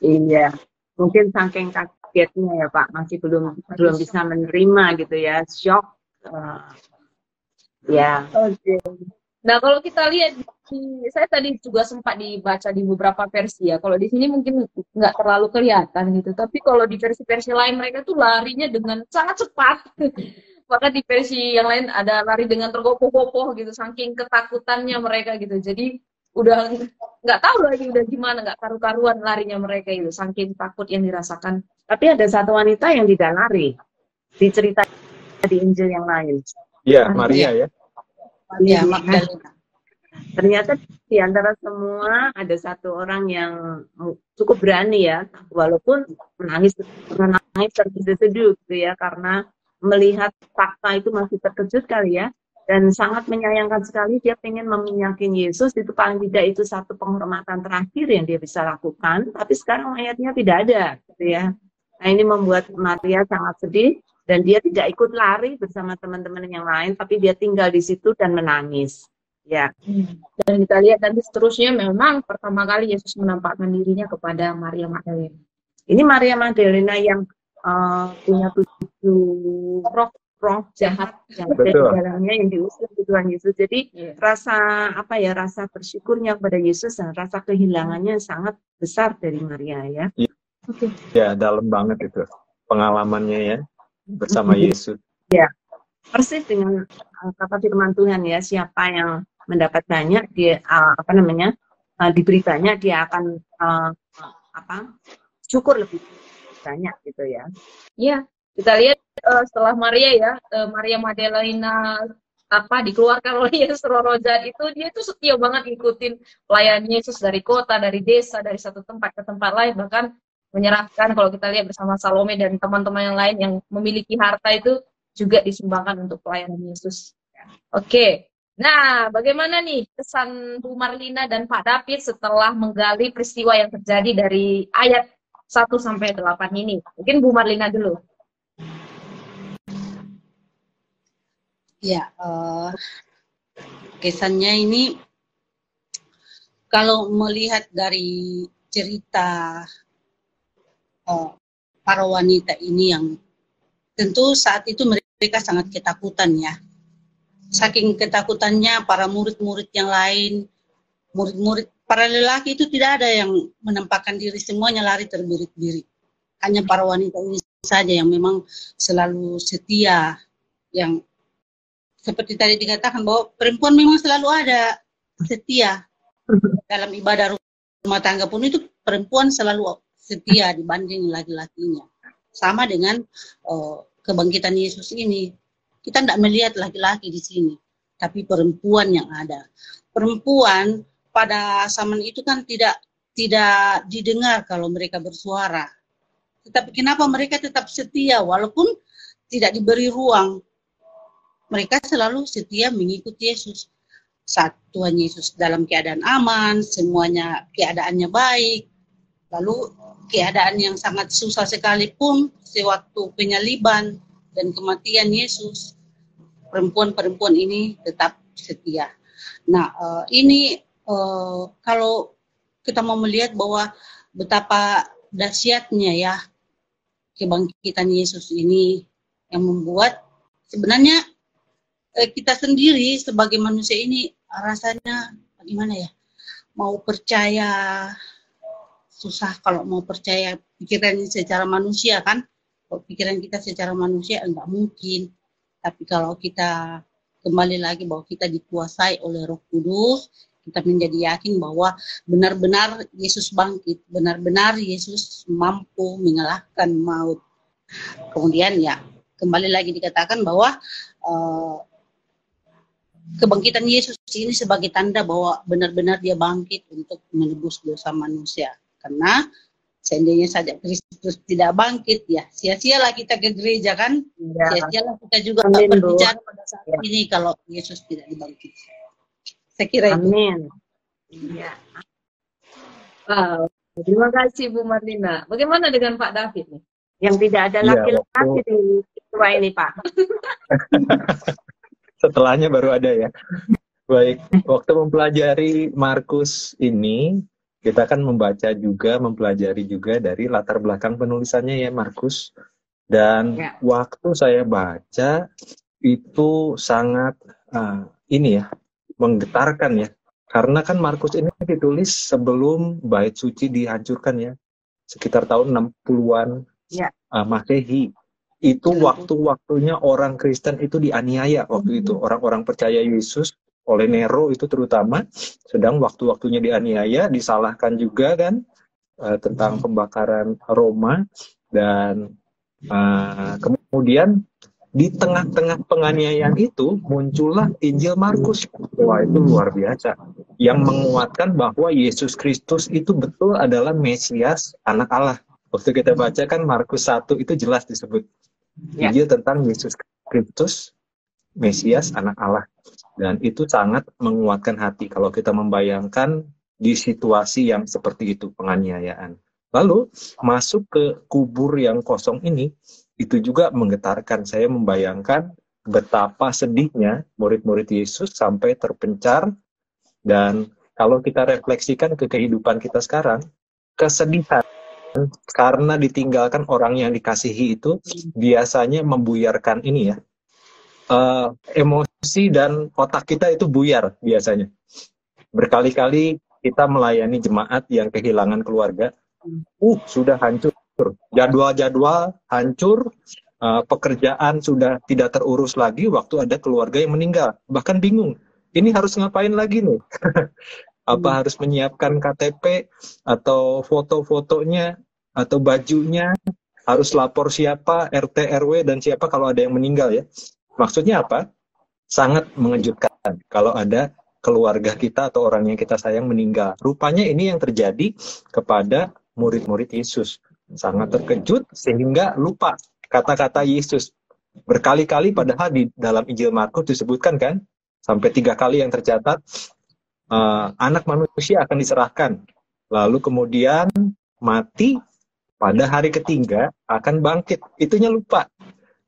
Iya. Mungkin saking kagetnya ya Pak, masih belum bisa menerima gitu ya, shock. Ya. Oke. Nah, kalau kita lihat saya tadi juga sempat dibaca di beberapa versi ya. Kalau di sini mungkin nggak terlalu kelihatan gitu, tapi kalau di versi-versi lain mereka tuh larinya dengan sangat cepat. Bahkan di versi yang lain ada lari dengan tergopoh-gopoh gitu, saking ketakutannya mereka gitu. Jadi udah nggak tahu lagi udah gimana, nggak karu-karuan larinya mereka itu, saking takut yang dirasakan. Tapi ada satu wanita yang tidak lari, dicerita di Injil yang lain. Iya, Maria ya. Maria Magdalena. Ternyata di antara semua ada satu orang yang cukup berani ya, walaupun menangis terseduh gitu ya, karena melihat fakta itu masih terkejut kali ya. Dan sangat menyayangkan sekali, dia pengen meminyakin Yesus, itu paling tidak itu satu penghormatan terakhir yang dia bisa lakukan, tapi sekarang ayatnya tidak ada, gitu ya. Nah ini membuat Maria sangat sedih, dan dia tidak ikut lari bersama teman-teman yang lain, tapi dia tinggal di situ dan menangis. Ya. Dan kita lihat nanti seterusnya memang pertama kali Yesus menampakkan dirinya kepada Maria Magdalena. Ini Maria Magdalena yang punya 7 roh jahat yang ada di dalamnya, yang diusir di Tuhan Yesus. Jadi rasa rasa bersyukurnya kepada Yesus dan rasa kehilangannya sangat besar dari Maria ya. Ya, dalam banget itu pengalamannya ya bersama Yesus. Ya, persis dengan kata firman Tuhan ya, siapa yang mendapat banyak dia diberi banyak, dia akan syukur lebih banyak gitu ya. Iya, kita lihat setelah Maria ya, Maria Magdalena dikeluarkan oleh Yesus roh jahat itu, dia tuh setia banget ngikutin pelayan Yesus dari kota, dari desa, dari satu tempat ke tempat lain, bahkan menyerahkan, kalau kita lihat bersama Salome dan teman-teman yang lain yang memiliki harta itu juga disumbangkan untuk pelayanan Yesus. Oke. Nah, bagaimana nih kesan Bu Marlina dan Pak David setelah menggali peristiwa yang terjadi dari ayat 1 sampai 8 ini? Mungkin Bu Marlina dulu. Ya, kesannya ini kalau melihat dari cerita para wanita ini yang tentu saat itu mereka sangat ketakutan ya. Saking ketakutannya para murid-murid yang lain, murid-murid para lelaki itu tidak ada yang menampakkan diri, semuanya lari terbirit-birit. Hanya para wanita ini saja yang memang selalu setia, yang seperti tadi dikatakan bahwa perempuan memang selalu ada setia dalam ibadah rumah tangga pun itu perempuan selalu setia dibanding laki-lakinya. Sama dengan kebangkitan Yesus ini. Kita tidak melihat laki-laki di sini, tapi perempuan yang ada. Perempuan pada zaman itu kan tidak didengar kalau mereka bersuara. Tetapi kenapa mereka tetap setia walaupun tidak diberi ruang? Mereka selalu setia mengikuti Yesus. Saat Tuhan Yesus dalam keadaan aman, semuanya keadaannya baik. Lalu keadaan yang sangat susah sekalipun, sewaktu penyaliban dan kematian Yesus, perempuan-perempuan ini tetap setia. Nah, ini kalau kita mau melihat bahwa betapa dahsyatnya ya kebangkitan Yesus ini yang membuat sebenarnya kita sendiri sebagai manusia ini rasanya gimana ya, mau percaya susah. Kalau mau percaya pikiran secara manusia kan, pikiran kita secara manusia enggak mungkin. Tapi kalau kita kembali lagi bahwa kita dikuasai oleh Roh Kudus, kita menjadi yakin bahwa benar-benar Yesus bangkit, benar-benar Yesus mampu mengalahkan maut. Kemudian ya kembali lagi dikatakan bahwa kebangkitan Yesus ini sebagai tanda bahwa benar-benar dia bangkit untuk menebus dosa manusia. Karena seandainya saja Kristus tidak bangkit, ya sia-sialah kita ke gereja kan, sia-sialah kita juga berbicara pada saat ini kalau Yesus tidak dibangkit. Saya kira itu. Amin. Ya. Wow. Terima kasih Bu Marlina. Bagaimana dengan Pak David nih? Yang tidak ada laki-laki di peristiwa ini, Pak. Setelahnya baru ada ya. Baik, waktu mempelajari Markus ini, kita akan membaca juga, mempelajari juga dari latar belakang penulisannya ya Markus. Dan waktu saya baca itu sangat menggetarkan ya. Karena kan Markus ini ditulis sebelum bait suci dihancurkan ya. Sekitar tahun 60-an Masehi. Itu waktu-waktunya orang Kristen itu dianiaya waktu itu. Orang-orang percaya Yesus oleh Nero itu terutama, sedang waktu-waktunya dianiaya, disalahkan juga kan tentang pembakaran Roma, dan kemudian di tengah-tengah penganiayaan itu muncullah Injil Markus. Wah, itu luar biasa, yang menguatkan bahwa Yesus Kristus itu betul adalah Mesias, anak Allah. Waktu kita baca kan Markus 1 itu jelas disebut Injil tentang Yesus Kristus, Mesias, anak Allah. Dan itu sangat menguatkan hati kalau kita membayangkan di situasi yang seperti itu, penganiayaan. Lalu masuk ke kubur yang kosong ini, itu juga menggetarkan. Saya membayangkan betapa sedihnya murid-murid Yesus sampai terpencar. Dan kalau kita refleksikan ke kehidupan kita sekarang, kesedihan karena ditinggalkan orang yang dikasihi itu biasanya membuyarkan ini ya, emosi dan otak kita itu buyar biasanya. Berkali-kali kita melayani jemaat yang kehilangan keluarga, sudah hancur, jadwal-jadwal hancur, pekerjaan sudah tidak terurus lagi waktu ada keluarga yang meninggal. Bahkan bingung, ini harus ngapain lagi nih? Apa harus menyiapkan KTP atau foto-fotonya atau bajunya, harus lapor siapa, RT, RW, dan siapa kalau ada yang meninggal ya. Maksudnya apa? Sangat mengejutkan kalau ada keluarga kita atau orang yang kita sayang meninggal. Rupanya ini yang terjadi kepada murid-murid Yesus. sangat terkejut sehingga lupa kata-kata Yesus. Berkali-kali padahal di dalam Injil Markus disebutkan kan, sampai 3 kali yang tercatat, anak manusia akan diserahkan. Lalu kemudian mati, pada hari ketiga akan bangkit. Itunya lupa.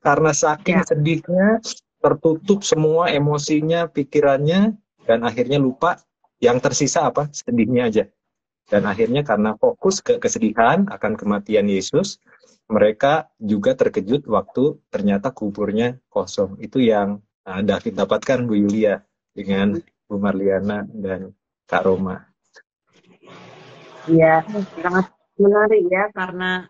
Karena saking sedihnya, tertutup semua emosinya, pikirannya, dan akhirnya lupa. Yang tersisa apa? Sedihnya aja. Dan akhirnya karena fokus ke kesedihan akan kematian Yesus, mereka juga terkejut waktu ternyata kuburnya kosong. Itu yang David dapatkan, Bu Yulia, dengan Bu Marliana dan Kak Roma. Iya, sangat menarik ya, karena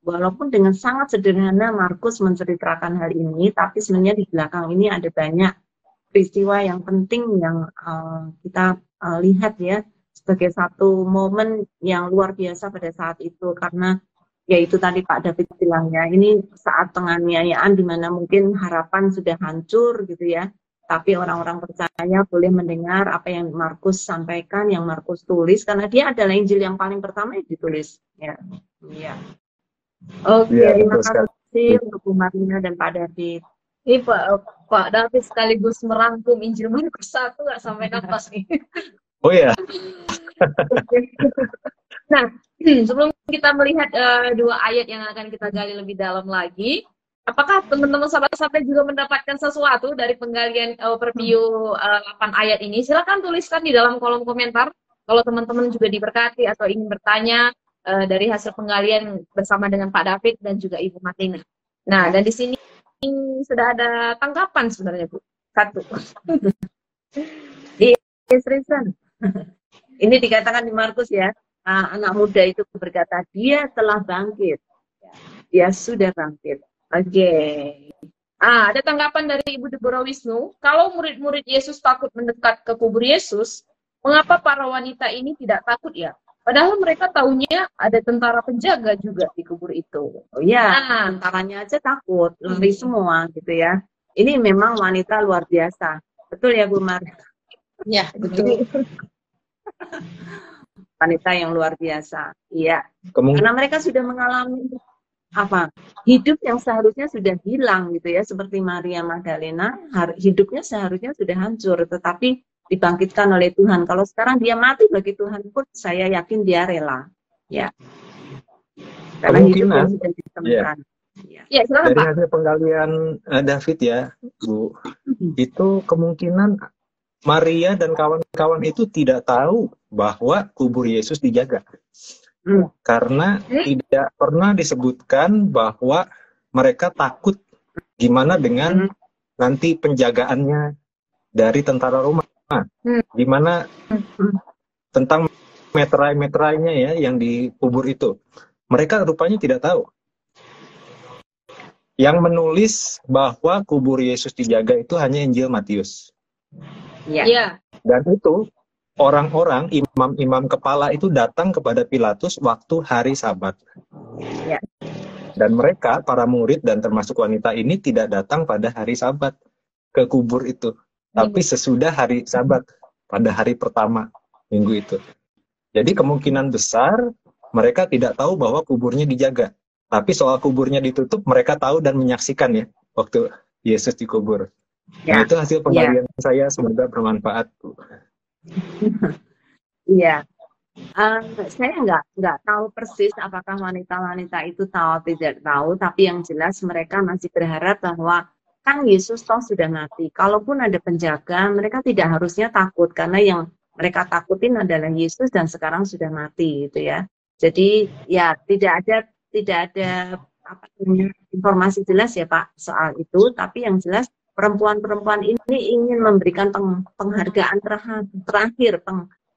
walaupun dengan sangat sederhana Markus menceritakan hal ini, tapi sebenarnya di belakang ini ada banyak peristiwa yang penting yang kita lihat ya, sebagai satu momen yang luar biasa pada saat itu. Karena yaitu tadi Pak David bilangnya, ini saat penganiayaan di mana mungkin harapan sudah hancur gitu ya, tapi orang-orang percaya boleh mendengar apa yang Markus sampaikan, yang Markus tulis, karena dia adalah Injil yang paling pertama yang ditulis. Ya, ya. Oke, terima kasih untuk Bu Marlina dan Pak David. Ini Pak David sekaligus merangkum Injil Markus 1, nggak sampai nafas nih. Oh ya. Nah, sebelum kita melihat 2 ayat yang akan kita gali lebih dalam lagi, apakah teman-teman sahabat-sahabat juga mendapatkan sesuatu dari penggalian overview 8 ayat ini? Silakan tuliskan di dalam kolom komentar kalau teman-teman juga diberkati atau ingin bertanya dari hasil penggalian bersama dengan Pak David dan juga Ibu Martina. Nah, dan di sini sudah ada tanggapan sebenarnya, Bu. 1. Yes, reason. Ini dikatakan di Markus ya, anak muda itu berkata, dia telah bangkit. Dia sudah bangkit. Oke. Ada tanggapan dari Ibu Deborah Wisnu, kalau murid-murid Yesus takut mendekat ke kubur Yesus, mengapa para wanita ini tidak takut ya? Padahal mereka tahunya ada tentara penjaga juga di kubur itu. Oh iya, tentaranya aja takut, lari semua gitu ya. Ini memang wanita luar biasa. Betul ya Bu Mar? Ya, betul. Wanita yang luar biasa. Iya. Karena mereka sudah mengalami hidup yang seharusnya sudah hilang gitu ya, seperti Maria Magdalena, hidupnya seharusnya sudah hancur, tetapi dibangkitkan oleh Tuhan. Kalau sekarang dia mati bagi Tuhan pun, saya yakin dia rela. Ya. Karena hidup yang sudah ditemukan. Ya, silakan, dari Pak. hasil penggalian David ya, Bu, itu kemungkinan Maria dan kawan-kawan itu tidak tahu bahwa kubur Yesus dijaga. Karena tidak pernah disebutkan bahwa mereka takut gimana dengan nanti penjagaannya dari tentara Roma. Gimana tentang meterai-meterainya ya yang dikubur itu. Mereka rupanya tidak tahu. Yang menulis bahwa kubur Yesus dijaga itu hanya Injil Matius. Ya. Dan itu orang-orang, imam-imam kepala itu datang kepada Pilatus waktu hari Sabat. Ya. Dan mereka, para murid dan termasuk wanita ini tidak datang pada hari Sabat ke kubur itu. Tapi sesudah hari Sabat, pada hari pertama minggu itu. Jadi kemungkinan besar mereka tidak tahu bahwa kuburnya dijaga. Tapi soal kuburnya ditutup, mereka tahu dan menyaksikan ya, waktu Yesus dikubur. Nah, itu hasil penggalian saya, semoga bermanfaat, Bu. Iya. Saya nggak tahu persis apakah wanita-wanita itu tahu atau tidak tahu, tapi yang jelas mereka masih berharap bahwa kan Yesus toh sudah mati. Kalaupun ada penjaga, mereka tidak harusnya takut, karena yang mereka takutin adalah Yesus dan sekarang sudah mati gitu ya. Jadi ya tidak ada informasi jelas ya Pak soal itu, tapi yang jelas perempuan-perempuan ini ingin memberikan penghargaan terakhir,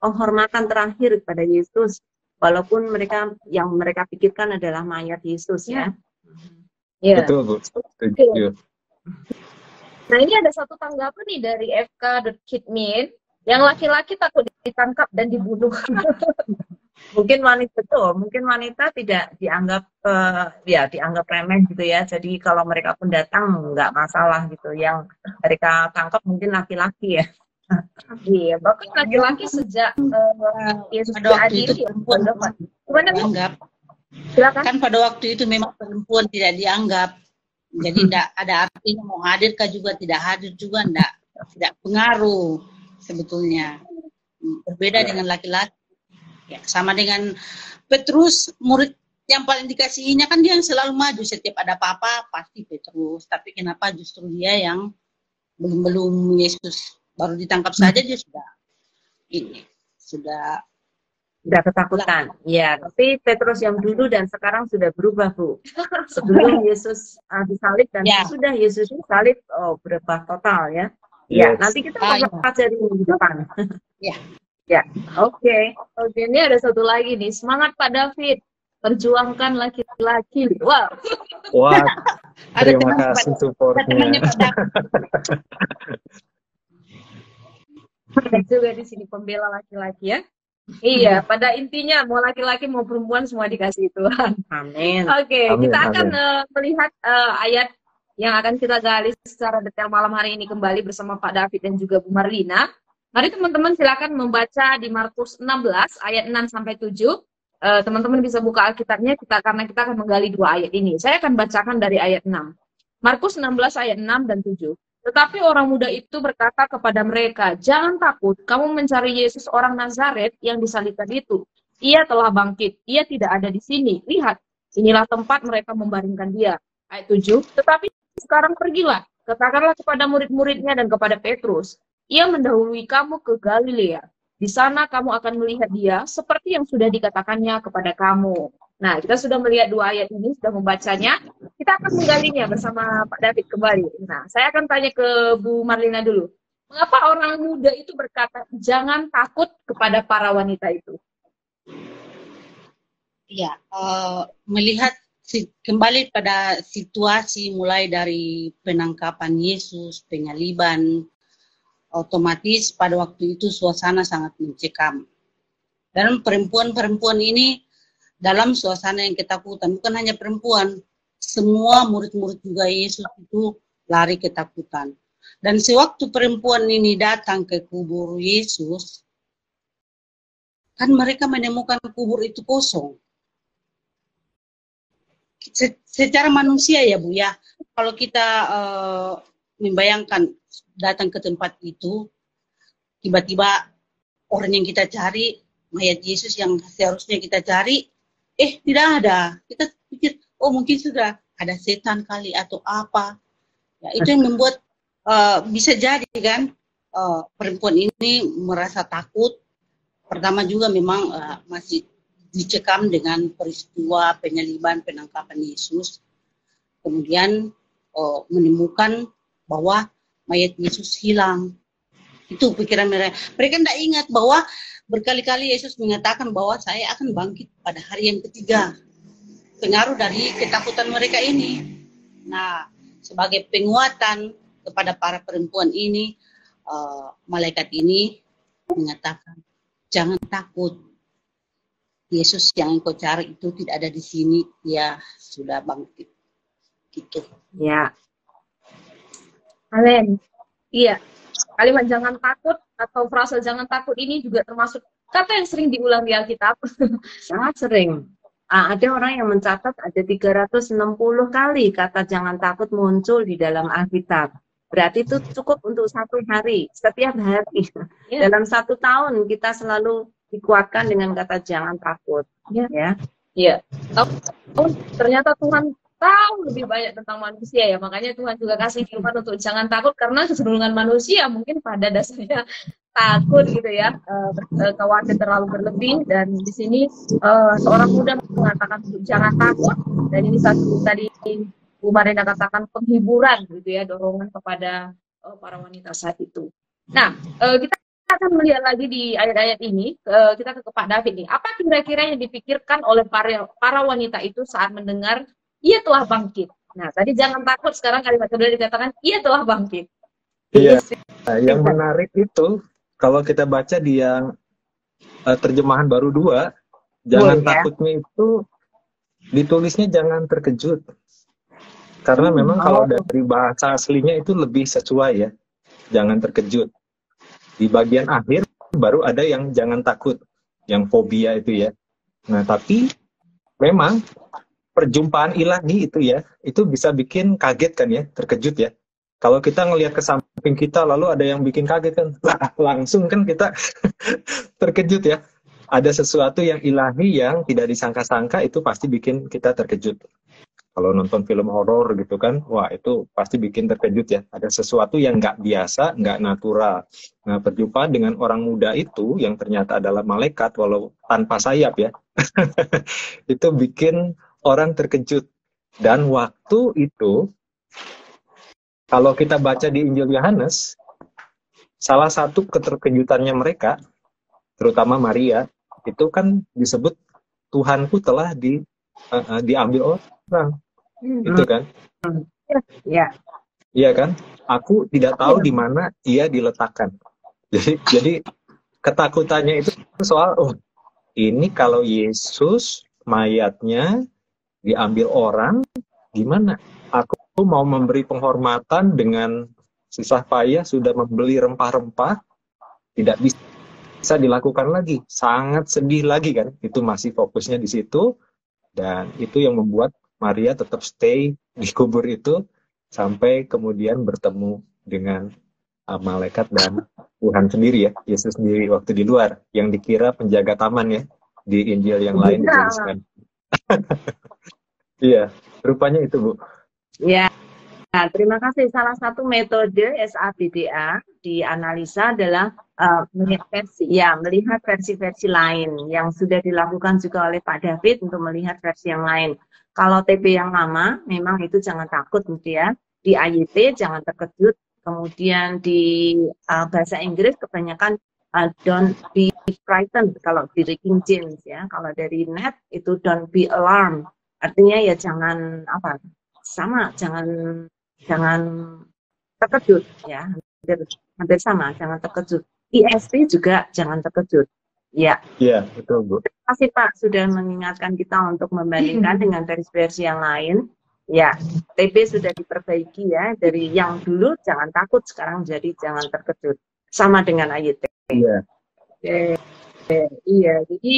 penghormatan terakhir kepada Yesus, walaupun yang mereka pikirkan adalah mayat Yesus ya. Ya. Betul, Bu. Setuju. Nah, ini ada satu tanggapan nih dari FK.Kidmin, yang laki-laki takut ditangkap dan dibunuh. Mungkin wanita tidak dianggap dianggap remeh gitu ya. Jadi kalau mereka pun datang nggak masalah gitu. Yang mereka tangkap mungkin laki-laki ya. Iya, bahkan laki-laki sejak Yesus diadili ya. Gimana, Silakan. Kan pada waktu itu memang perempuan tidak dianggap, jadi tidak ada artinya mau hadir kah juga tidak hadir juga tidak pengaruh sebetulnya. Berbeda dengan laki-laki. Ya, sama dengan Petrus, murid yang paling dikasihinya kan dia yang selalu maju setiap ada apa-apa pasti Petrus. Tapi kenapa justru dia yang belum Yesus baru ditangkap saja dia sudah ketakutan. Ya, tapi Petrus yang dulu dan sekarang sudah berubah, Bu. Sebelum Yesus disalib dan sudah Yesus disalib, berubah total ya. Ya, nanti kita pelajari di depan. Ya, oke. Ini ada satu lagi nih. Semangat Pak David. Perjuangkan laki-laki. Wow. Wah, terima kasih supportnya. Ada juga di sini pembela laki-laki ya. Iya, pada intinya mau laki-laki mau perempuan semua dikasih Tuhan. Amin. Oke, kita akan melihat ayat yang akan kita gali secara detail malam hari ini kembali bersama Pak David dan juga Bu Marlina. Mari teman-teman silakan membaca di Markus 16 ayat 6 sampai 7. Teman-teman bisa buka Alkitabnya karena kita akan menggali dua ayat ini. Saya akan bacakan dari ayat 6. Markus 16 ayat 6 dan 7. Tetapi orang muda itu berkata kepada mereka, "Jangan takut, kamu mencari Yesus orang Nazaret yang disalibkan itu. Ia telah bangkit, ia tidak ada di sini. Lihat, inilah tempat mereka membaringkan dia." Ayat 7. Tetapi sekarang pergilah, katakanlah kepada murid-muridnya dan kepada Petrus, ia mendahului kamu ke Galilea. Di sana kamu akan melihat dia seperti yang sudah dikatakannya kepada kamu. Nah, kita sudah melihat dua ayat ini, sudah membacanya. Kita akan menggalinya bersama Pak David kembali. Nah, saya akan tanya ke Bu Marlina dulu. Mengapa orang muda itu berkata, jangan takut kepada para wanita itu? Ya, melihat kembali pada situasi mulai dari penangkapan Yesus, penyaliban, otomatis pada waktu itu suasana sangat mencekam. Dan perempuan-perempuan ini dalam suasana yang ketakutan, bukan hanya perempuan, semua murid-murid juga Yesus itu lari ketakutan. Dan sewaktu perempuan ini datang ke kubur Yesus, kan mereka menemukan kubur itu kosong. Secara manusia ya Bu ya, kalau kita membayangkan datang ke tempat itu, tiba-tiba orang yang kita cari, mayat Yesus yang seharusnya kita cari, tidak ada. Kita pikir, oh mungkin sudah ada setan kali atau apa. Ya, itu yang membuat bisa jadi kan perempuan ini merasa takut. Pertama juga memang masih dicekam dengan peristiwa penyaliban, penangkapan Yesus. Kemudian menemukan bahwa mayat Yesus hilang. Itu pikiran mereka. Mereka tidak ingat bahwa berkali-kali Yesus mengatakan bahwa saya akan bangkit pada hari yang ketiga. Pengaruh dari ketakutan mereka ini. Nah, sebagai penguatan kepada para perempuan ini, malaikat ini mengatakan, jangan takut. Yesus yang engkau cari itu tidak ada di sini. Dia sudah bangkit. Gitu. Ya. Amin. Iya. Kalimat jangan takut atau frase jangan takut ini juga termasuk kata yang sering diulang di Alkitab. Sangat sering. Ada orang yang mencatat ada 360 kali kata jangan takut muncul di dalam Alkitab. Berarti itu cukup untuk satu hari, setiap hari. Yeah. Dalam 1 tahun kita selalu dikuatkan dengan kata jangan takut. Ya. Iya. Ternyata Tuhan tahu lebih banyak tentang manusia ya, makanya Tuhan juga kasih firman untuk jangan takut karena kecenderungan manusia mungkin pada dasarnya takut gitu ya, khawatir terlalu berlebih. Dan di sini seorang muda mengatakan jangan takut, dan ini satu tadi Bu Marlina katakan penghiburan gitu ya, dorongan kepada para wanita saat itu. Nah, kita akan melihat lagi di ayat-ayat ini, kita ke Pak David nih. Apa kira-kira yang dipikirkan oleh para wanita itu saat mendengar ia telah bangkit? Nah, tadi jangan takut, sekarang kalimat kedua dikatakan ia telah bangkit. Iya, yang menarik itu kalau kita baca di yang terjemahan baru 2, jangan takutnya itu ditulisnya jangan terkejut. Karena memang kalau dari bahasa aslinya itu lebih sesuai ya, jangan terkejut. Di bagian akhir baru ada yang jangan takut, yang fobia itu ya. Nah, tapi memang perjumpaan ilahi itu ya, itu bisa bikin kaget kan ya, terkejut ya. Kalau kita ngelihat ke samping kita, lalu ada yang bikin kaget kan, langsung kan kita terkejut ya. Ada sesuatu yang ilahi yang tidak disangka-sangka, itu pasti bikin kita terkejut. Kalau nonton film horor gitu kan, wah itu pasti bikin terkejut ya. Ada sesuatu yang nggak biasa, nggak natural. Nah, perjumpaan dengan orang muda itu, yang ternyata adalah malaikat, walau tanpa sayap ya, itu bikin orang terkejut. Dan waktu itu, kalau kita baca di Injil Yohanes, salah satu keterkejutannya mereka, terutama Maria, itu kan disebut Tuhanku telah diambil orang. Itu kan? Ya. Iya kan? Aku tidak tahu di mana ia diletakkan. Jadi ketakutannya itu soal, oh ini kalau Yesus mayatnya diambil orang, gimana? Aku mau memberi penghormatan dengan susah payah, sudah membeli rempah-rempah, tidak bisa dilakukan lagi. Sangat sedih lagi kan? Itu masih fokusnya di situ, dan itu yang membuat Maria tetap stay di kubur itu sampai kemudian bertemu dengan malaikat dan Tuhan sendiri ya, Yesus sendiri waktu di luar, yang dikira penjaga taman ya, di Injil yang lain dituliskan. Iya, rupanya itu Bu. Ya, nah, terima kasih. Salah satu metode SABDA dianalisa adalah melihat versi-versi lain yang sudah dilakukan juga oleh Pak David untuk melihat versi yang lain. Kalau TB yang lama, memang itu jangan takut gitu ya. Di AYT jangan terkejut. Kemudian di bahasa Inggris kebanyakan don't be frightened kalau di King James ya. Kalau dari net itu don't be alarmed. Artinya ya jangan jangan terkejut ya, hampir sama, jangan terkejut. ESV juga jangan terkejut. Ya. Iya, betul Bu. Terima kasih Pak sudah mengingatkan kita untuk membandingkan dengan versi-versi yang lain. Ya, TB sudah diperbaiki ya, dari yang dulu jangan takut, sekarang jadi jangan terkejut. Sama dengan AYT. Iya. Iya, jadi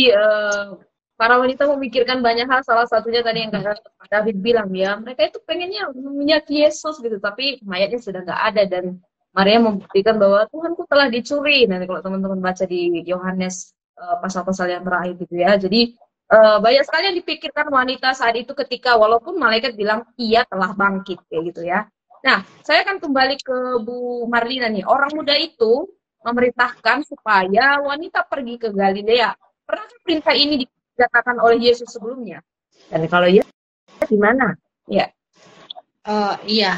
para wanita memikirkan banyak hal, salah satunya tadi yang Kak David bilang ya, mereka itu pengennya melihat Yesus gitu, tapi mayatnya sudah nggak ada, dan Maria membuktikan bahwa Tuhanku telah dicuri. Nanti kalau teman-teman baca di Yohanes pasal-pasal yang terakhir gitu ya, jadi banyak sekali yang dipikirkan wanita saat itu ketika walaupun malaikat bilang ia telah bangkit kayak gitu ya. Nah, saya akan kembali ke Bu Marlina nih. Orang muda itu memerintahkan supaya wanita pergi ke Galilea. Pernah perintah ini dikatakan oleh Yesus sebelumnya? Dan kalau ya, di mana? Ya. Iya,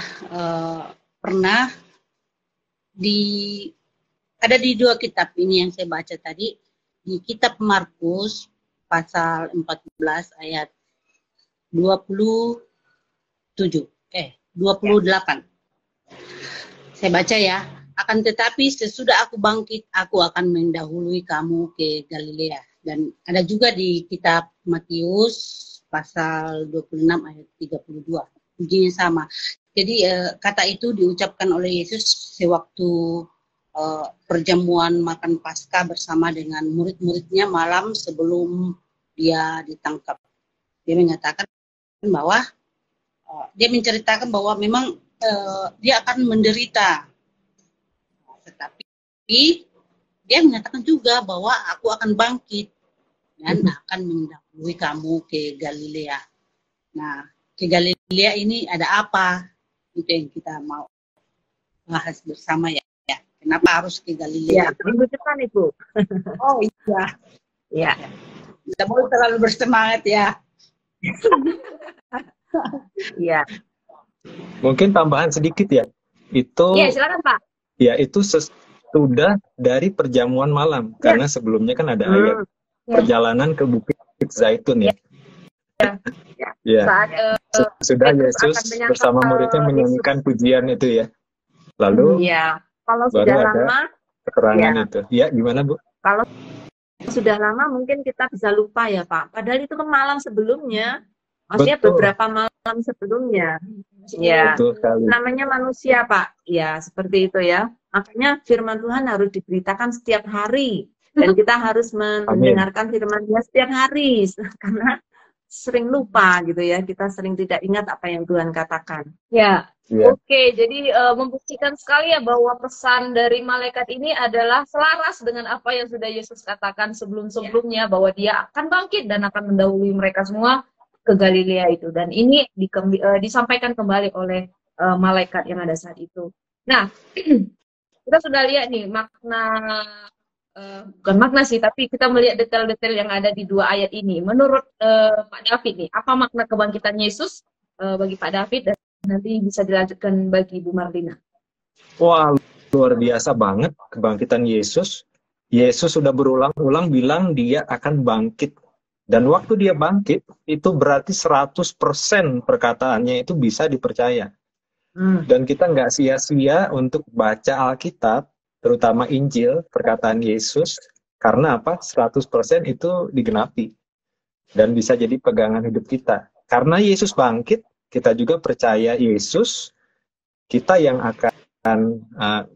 pernah ada di dua kitab ini yang saya baca tadi. Di kitab Markus pasal 14 ayat 28. Saya baca ya. Akan tetapi sesudah aku bangkit, aku akan mendahului kamu ke Galilea. Dan ada juga di kitab Matius pasal 26 ayat 32. Bunyinya sama. Jadi kata itu diucapkan oleh Yesus sewaktu perjamuan makan Paskah bersama dengan murid-muridnya malam sebelum dia ditangkap. Dia menyatakan bahwa dia menceritakan bahwa memang dia akan menderita. Tetapi dia menyatakan juga bahwa aku akan bangkit dan akan mendahului kamu ke Galilea. Nah, ke Galilea ini ada apa? Itu yang kita mau bahas bersama ya. Kenapa harus ke Galilea? Ya, minggu depan Ibu. Oh iya. Ya. Tidak boleh terlalu bersemangat ya. Iya. Mungkin tambahan sedikit ya. Itu Iya, silakan Pak. ya itu sesudah dari perjamuan malam, karena sebelumnya kan ada ayat perjalanan ke Bukit Zaitun ya. Ya. Sudah Yesus bersama muridnya menyanyikan pujian itu ya. Lalu kalau baru sudah ada lama keterangan itu. Ya, gimana Bu? Kalau sudah lama mungkin kita bisa lupa ya Pak. Padahal itu kan malam sebelumnya. Maksudnya beberapa malam sebelumnya. Ya, namanya manusia Pak. Ya, seperti itu ya. Makanya firman Tuhan harus diberitakan setiap hari. Dan kita harus mendengarkan firman Tuhan setiap hari. Karena sering lupa gitu ya, kita sering tidak ingat apa yang Tuhan katakan. Ya, Iya. oke. Jadi membuktikan sekali ya bahwa pesan dari malaikat ini adalah selaras dengan apa yang sudah Yesus katakan sebelum-sebelumnya, bahwa dia akan bangkit dan akan mendahului mereka semua ke Galilea itu. Dan ini disampaikan kembali oleh malaikat yang ada saat itu. Nah, kita sudah lihat nih makna, bukan makna sih, tapi kita melihat detail-detail yang ada di dua ayat ini. Menurut Pak David nih, apa makna kebangkitan Yesus bagi Pak David, dan nanti bisa dilanjutkan bagi Bu Marlina. Wah, luar biasa banget kebangkitan Yesus. Yesus sudah berulang-ulang bilang dia akan bangkit. Dan waktu dia bangkit, itu berarti 100% perkataannya itu bisa dipercaya. Dan kita nggak sia-sia untuk baca Alkitab, terutama Injil, perkataan Yesus, karena apa? 100% itu digenapi. Dan bisa jadi pegangan hidup kita. Karena Yesus bangkit, kita juga percaya Yesus, kita yang akan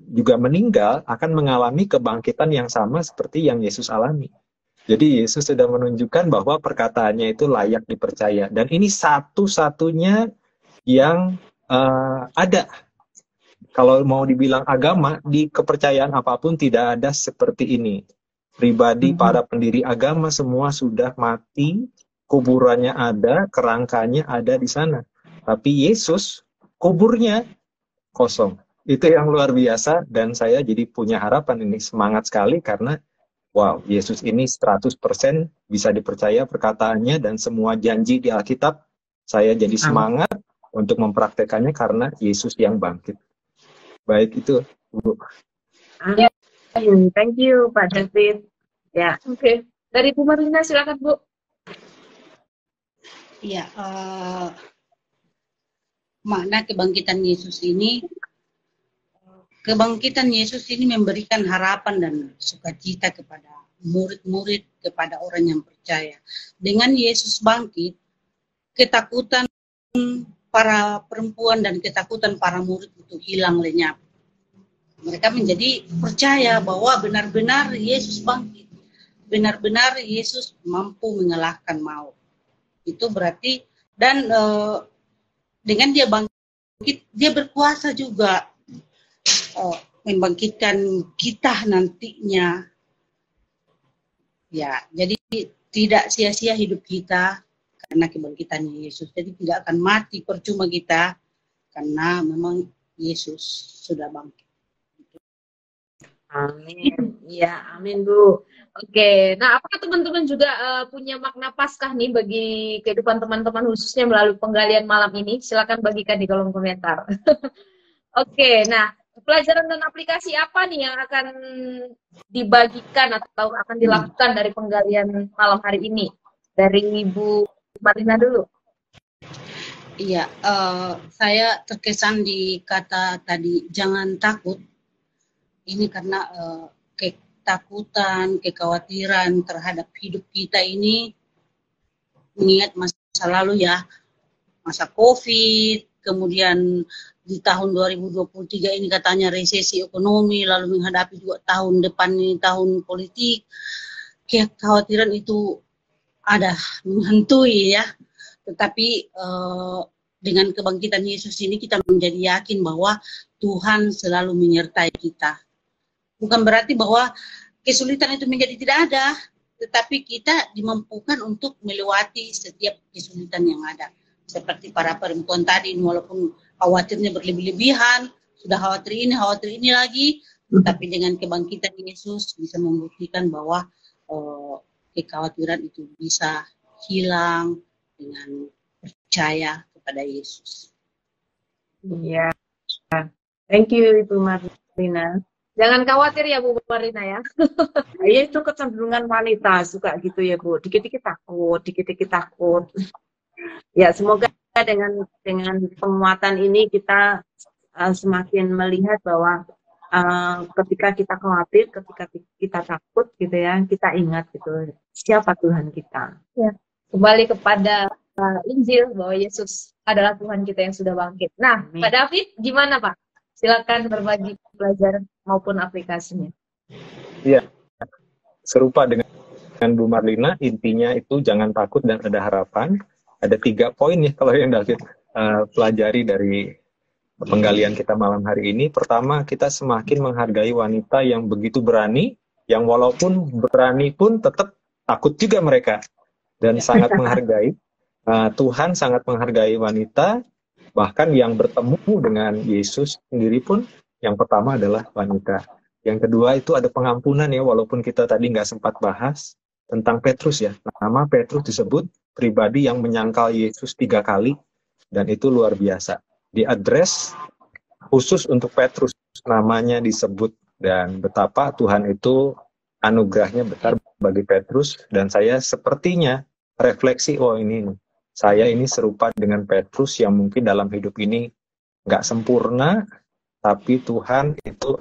juga meninggal, akan mengalami kebangkitan yang sama seperti yang Yesus alami. Jadi Yesus sudah menunjukkan bahwa perkataannya itu layak dipercaya. Dan ini satu-satunya yang ada. Kalau mau dibilang agama, di kepercayaan apapun tidak ada seperti ini. Pribadi para pendiri agama semua sudah mati, kuburannya ada, kerangkanya ada di sana. Tapi Yesus, kuburnya kosong. Itu yang luar biasa, dan saya jadi punya harapan ini, semangat sekali, karena wow, Yesus ini 100% bisa dipercaya perkataannya, dan semua janji di Alkitab, saya jadi semangat untuk mempraktekannya karena Yesus yang bangkit. Baik, itu Bu. Thank you Pak David. Ya, Oke. Dari Bu Marlina silakan Bu. Iya, makna kebangkitan Yesus ini memberikan harapan dan sukacita kepada murid-murid, kepada orang yang percaya. Dengan Yesus bangkit, ketakutan para perempuan dan ketakutan para murid itu hilang lenyap. Mereka menjadi percaya bahwa benar-benar Yesus bangkit. Benar-benar Yesus mampu mengalahkan maut. Itu berarti, dan dengan dia bangkit, dia berkuasa juga membangkitkan kita nantinya. Ya, jadi tidak sia-sia hidup kita karena kebangkitan Yesus. Jadi tidak akan mati percuma kita, karena memang Yesus sudah bangkit. amin. Ya, amin Bu. Oke, nah apakah teman-teman juga punya makna Paskah nih bagi kehidupan teman-teman, khususnya melalui penggalian malam ini? Silakan bagikan di kolom komentar. Oke, nah pelajaran dan aplikasi apa nih yang akan dibagikan atau akan dilakukan dari penggalian malam hari ini? Dari Bu Marlina dulu. Iya, saya terkesan di kata tadi, jangan takut. Ini karena ketakutan, kekhawatiran terhadap hidup kita ini, mengingat masa lalu ya, masa COVID, kemudian di tahun 2023 ini katanya resesi ekonomi, lalu menghadapi juga tahun depan ini tahun politik, kekhawatiran itu ada menghantui ya. Tetapi dengan kebangkitan Yesus ini kita menjadi yakin bahwa Tuhan selalu menyertai kita. Bukan berarti bahwa kesulitan itu menjadi tidak ada, tetapi kita dimampukan untuk melewati setiap kesulitan yang ada. Seperti para perempuan tadi, walaupun khawatirnya berlebih-lebihan, sudah khawatir ini lagi, tetapi dengan kebangkitan Yesus bisa membuktikan bahwa kekhawatiran itu bisa hilang dengan percaya kepada Yesus. Iya. Thank you Ibu Marlina. Jangan khawatir ya Bu Marlina ya. Ya itu kecenderungan wanita suka gitu ya Bu. Dikit-dikit takut. Ya, semoga dengan penguatan ini kita semakin melihat bahwa ketika kita khawatir, ketika kita takut gitu ya, kita ingat gitu siapa Tuhan kita. Ya. Kembali kepada Injil bahwa Yesus adalah Tuhan kita yang sudah bangkit. Nah, Amin. Pak David gimana Pak? Silakan berbagi pelajaran maupun aplikasinya. Iya, serupa dengan Bu Marlina, intinya itu jangan takut dan ada harapan. Ada 3 poin ya kalau yang David pelajari dari penggalian kita malam hari ini. Pertama, kita semakin menghargai wanita yang begitu berani, yang walaupun berani pun tetap takut juga mereka. Dan sangat menghargai. Tuhan sangat menghargai wanita, bahkan yang bertemu dengan Yesus sendiri pun yang pertama adalah wanita. Yang kedua itu ada pengampunan ya, walaupun kita tadi nggak sempat bahas tentang Petrus ya. Nama Petrus disebut pribadi yang menyangkal Yesus 3 kali, dan itu luar biasa. Diadres khusus untuk Petrus, namanya disebut, dan betapa Tuhan itu anugerahnya besar bagi Petrus. Dan saya sepertinya refleksi, oh ini saya ini serupa dengan Petrus yang mungkin dalam hidup ini nggak sempurna, tapi Tuhan itu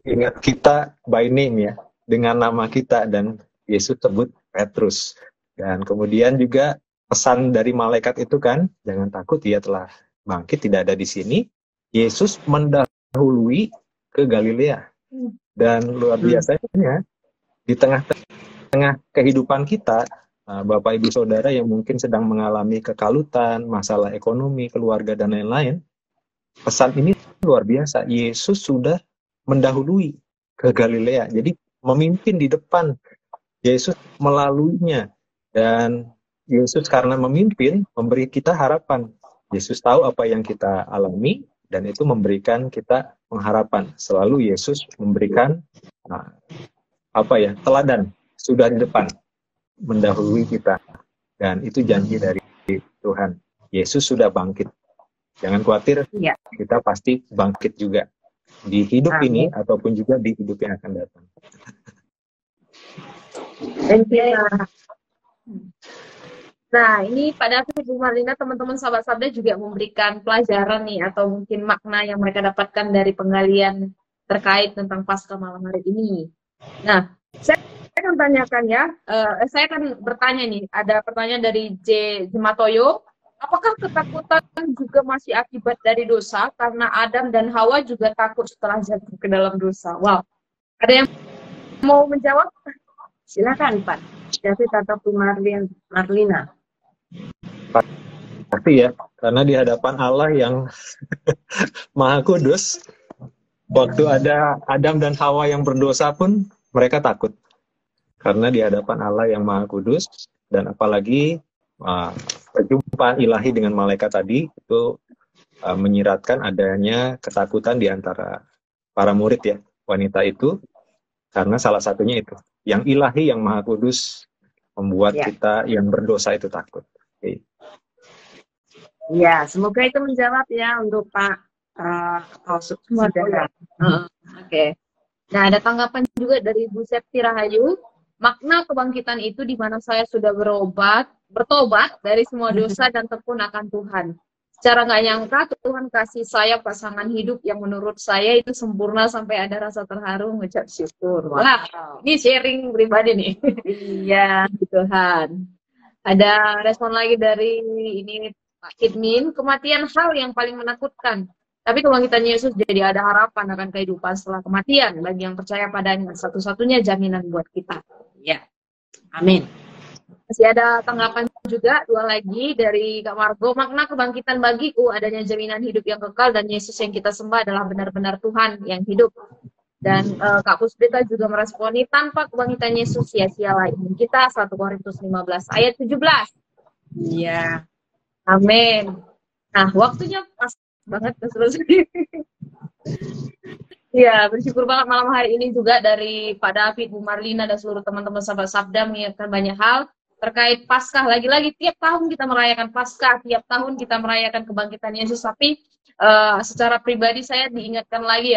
ingat kita by name ya, dengan nama kita, dan Yesus sebut Petrus. Dan kemudian juga pesan dari malaikat itu kan, jangan takut, dia telah bangkit, tidak ada di sini. Yesus mendahului ke Galilea. Dan luar biasanya di tengah-tengah kehidupan kita, Bapak Ibu Saudara yang mungkin sedang mengalami kekalutan, masalah ekonomi, keluarga, dan lain-lain, pesan ini luar biasa. Yesus sudah mendahului ke Galilea. Jadi memimpin di depan. Yesus melaluinya. Dan Yesus karena memimpin, memberi kita harapan. Yesus tahu apa yang kita alami, dan itu memberikan kita pengharapan. Selalu Yesus memberikan teladan. Sudah di depan, mendahului kita. Dan itu janji dari Tuhan. Yesus sudah bangkit. Jangan khawatir, kita pasti bangkit juga. Di hidup ini, ataupun juga di hidup yang akan datang. Nah, ini pada Bu Marlina, teman-teman sahabat sabda juga memberikan pelajaran nih, atau mungkin makna yang mereka dapatkan dari penggalian terkait tentang Paskah malam hari ini. Nah, saya akan tanyakan ya, saya akan bertanya nih, ada pertanyaan dari Jematoyo. Apakah ketakutan juga masih akibat dari dosa? Karena Adam dan Hawa juga takut setelah jatuh ke dalam dosa. Wow. Ada yang mau menjawab? Silakan Pak David atau Bu Marlina. Pasti ya, karena di hadapan Allah yang Maha Kudus, waktu ada Adam dan Hawa yang berdosa pun mereka takut. Karena di hadapan Allah yang Maha Kudus, dan apalagi perjumpaan ilahi dengan malaikat tadi itu menyiratkan adanya ketakutan di antara para murid ya, wanita itu, karena salah satunya itu yang ilahi, yang Maha Kudus membuat kita yang berdosa itu takut. Ya, semoga itu menjawab ya untuk Pak Saudara. Oke. Nah, ada tanggapan juga dari Bu Septi Rahayu. Makna kebangkitan itu di mana saya sudah bertobat dari semua dosa dan tekun akan Tuhan. Secara nggak nyangka Tuhan kasih saya pasangan hidup yang menurut saya itu sempurna sampai ada rasa terharu mengucap syukur. Wah, ini sharing pribadi nih. Iya, Tuhan. Ada respon lagi dari ini Pak Kidmin, kematian hal yang paling menakutkan. Tapi kebangkitan Yesus jadi ada harapan akan kehidupan setelah kematian bagi yang percaya padanya, satu-satunya jaminan buat kita. Ya, amin. Masih ada tanggapan juga, 2 lagi dari Kak Margo. Makna kebangkitan bagiku adanya jaminan hidup yang kekal, dan Yesus yang kita sembah adalah benar-benar Tuhan yang hidup. Dan Kak Puspita juga meresponi, tanpa kebangkitan Yesus sia-sialah iman kita. 1 Korintus 15 ayat 17. Iya. Amin. Nah, waktunya pas banget selesai. Ya, bersyukur banget malam hari ini juga dari Pak David, Bu Marlina, dan seluruh teman-teman sahabat Sabda mengingatkan banyak hal terkait Paskah. Lagi-lagi tiap tahun kita merayakan Paskah, tiap tahun kita merayakan kebangkitan Yesus. Tapi secara pribadi saya diingatkan lagi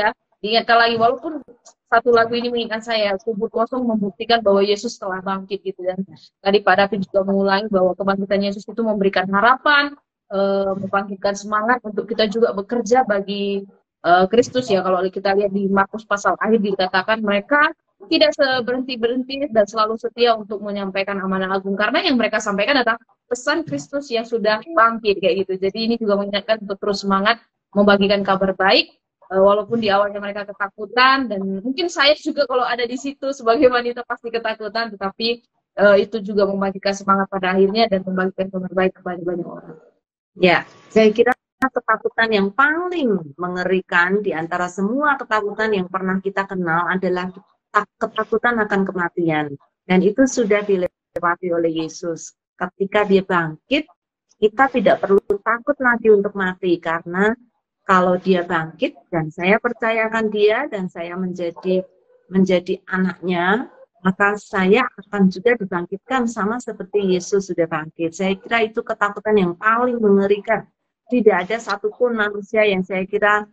walaupun satu lagu ini mengingatkan saya, kubur kosong membuktikan bahwa Yesus telah bangkit gitu. Dan tadi Pak David juga mengulangi bahwa kebangkitan Yesus itu memberikan harapan, membangkitkan semangat untuk kita juga bekerja bagi Kristus ya. Kalau kita lihat di Markus pasal akhir dikatakan mereka tidak berhenti-berhenti dan selalu setia untuk menyampaikan amanah agung, karena yang mereka sampaikan adalah pesan Kristus yang sudah bangkit kayak gitu. Jadi ini juga mengingatkan untuk terus semangat membagikan kabar baik walaupun di awalnya mereka ketakutan, dan mungkin saya juga kalau ada di situ sebagai wanita pasti ketakutan, tetapi itu juga membagikan semangat pada akhirnya dan membagikan kabar baik kepada banyak orang. Ya, saya kira ketakutan yang paling mengerikan di antara semua ketakutan yang pernah kita kenal adalah ketakutan akan kematian. Dan itu sudah dilewati oleh Yesus. Ketika dia bangkit, kita tidak perlu takut lagi untuk mati, karena kalau dia bangkit dan saya percayakan dia dan saya menjadi anaknya, maka saya akan juga dibangkitkan sama seperti Yesus sudah bangkit. Saya kira itu ketakutan yang paling mengerikan. Tidak ada satupun manusia yang saya kira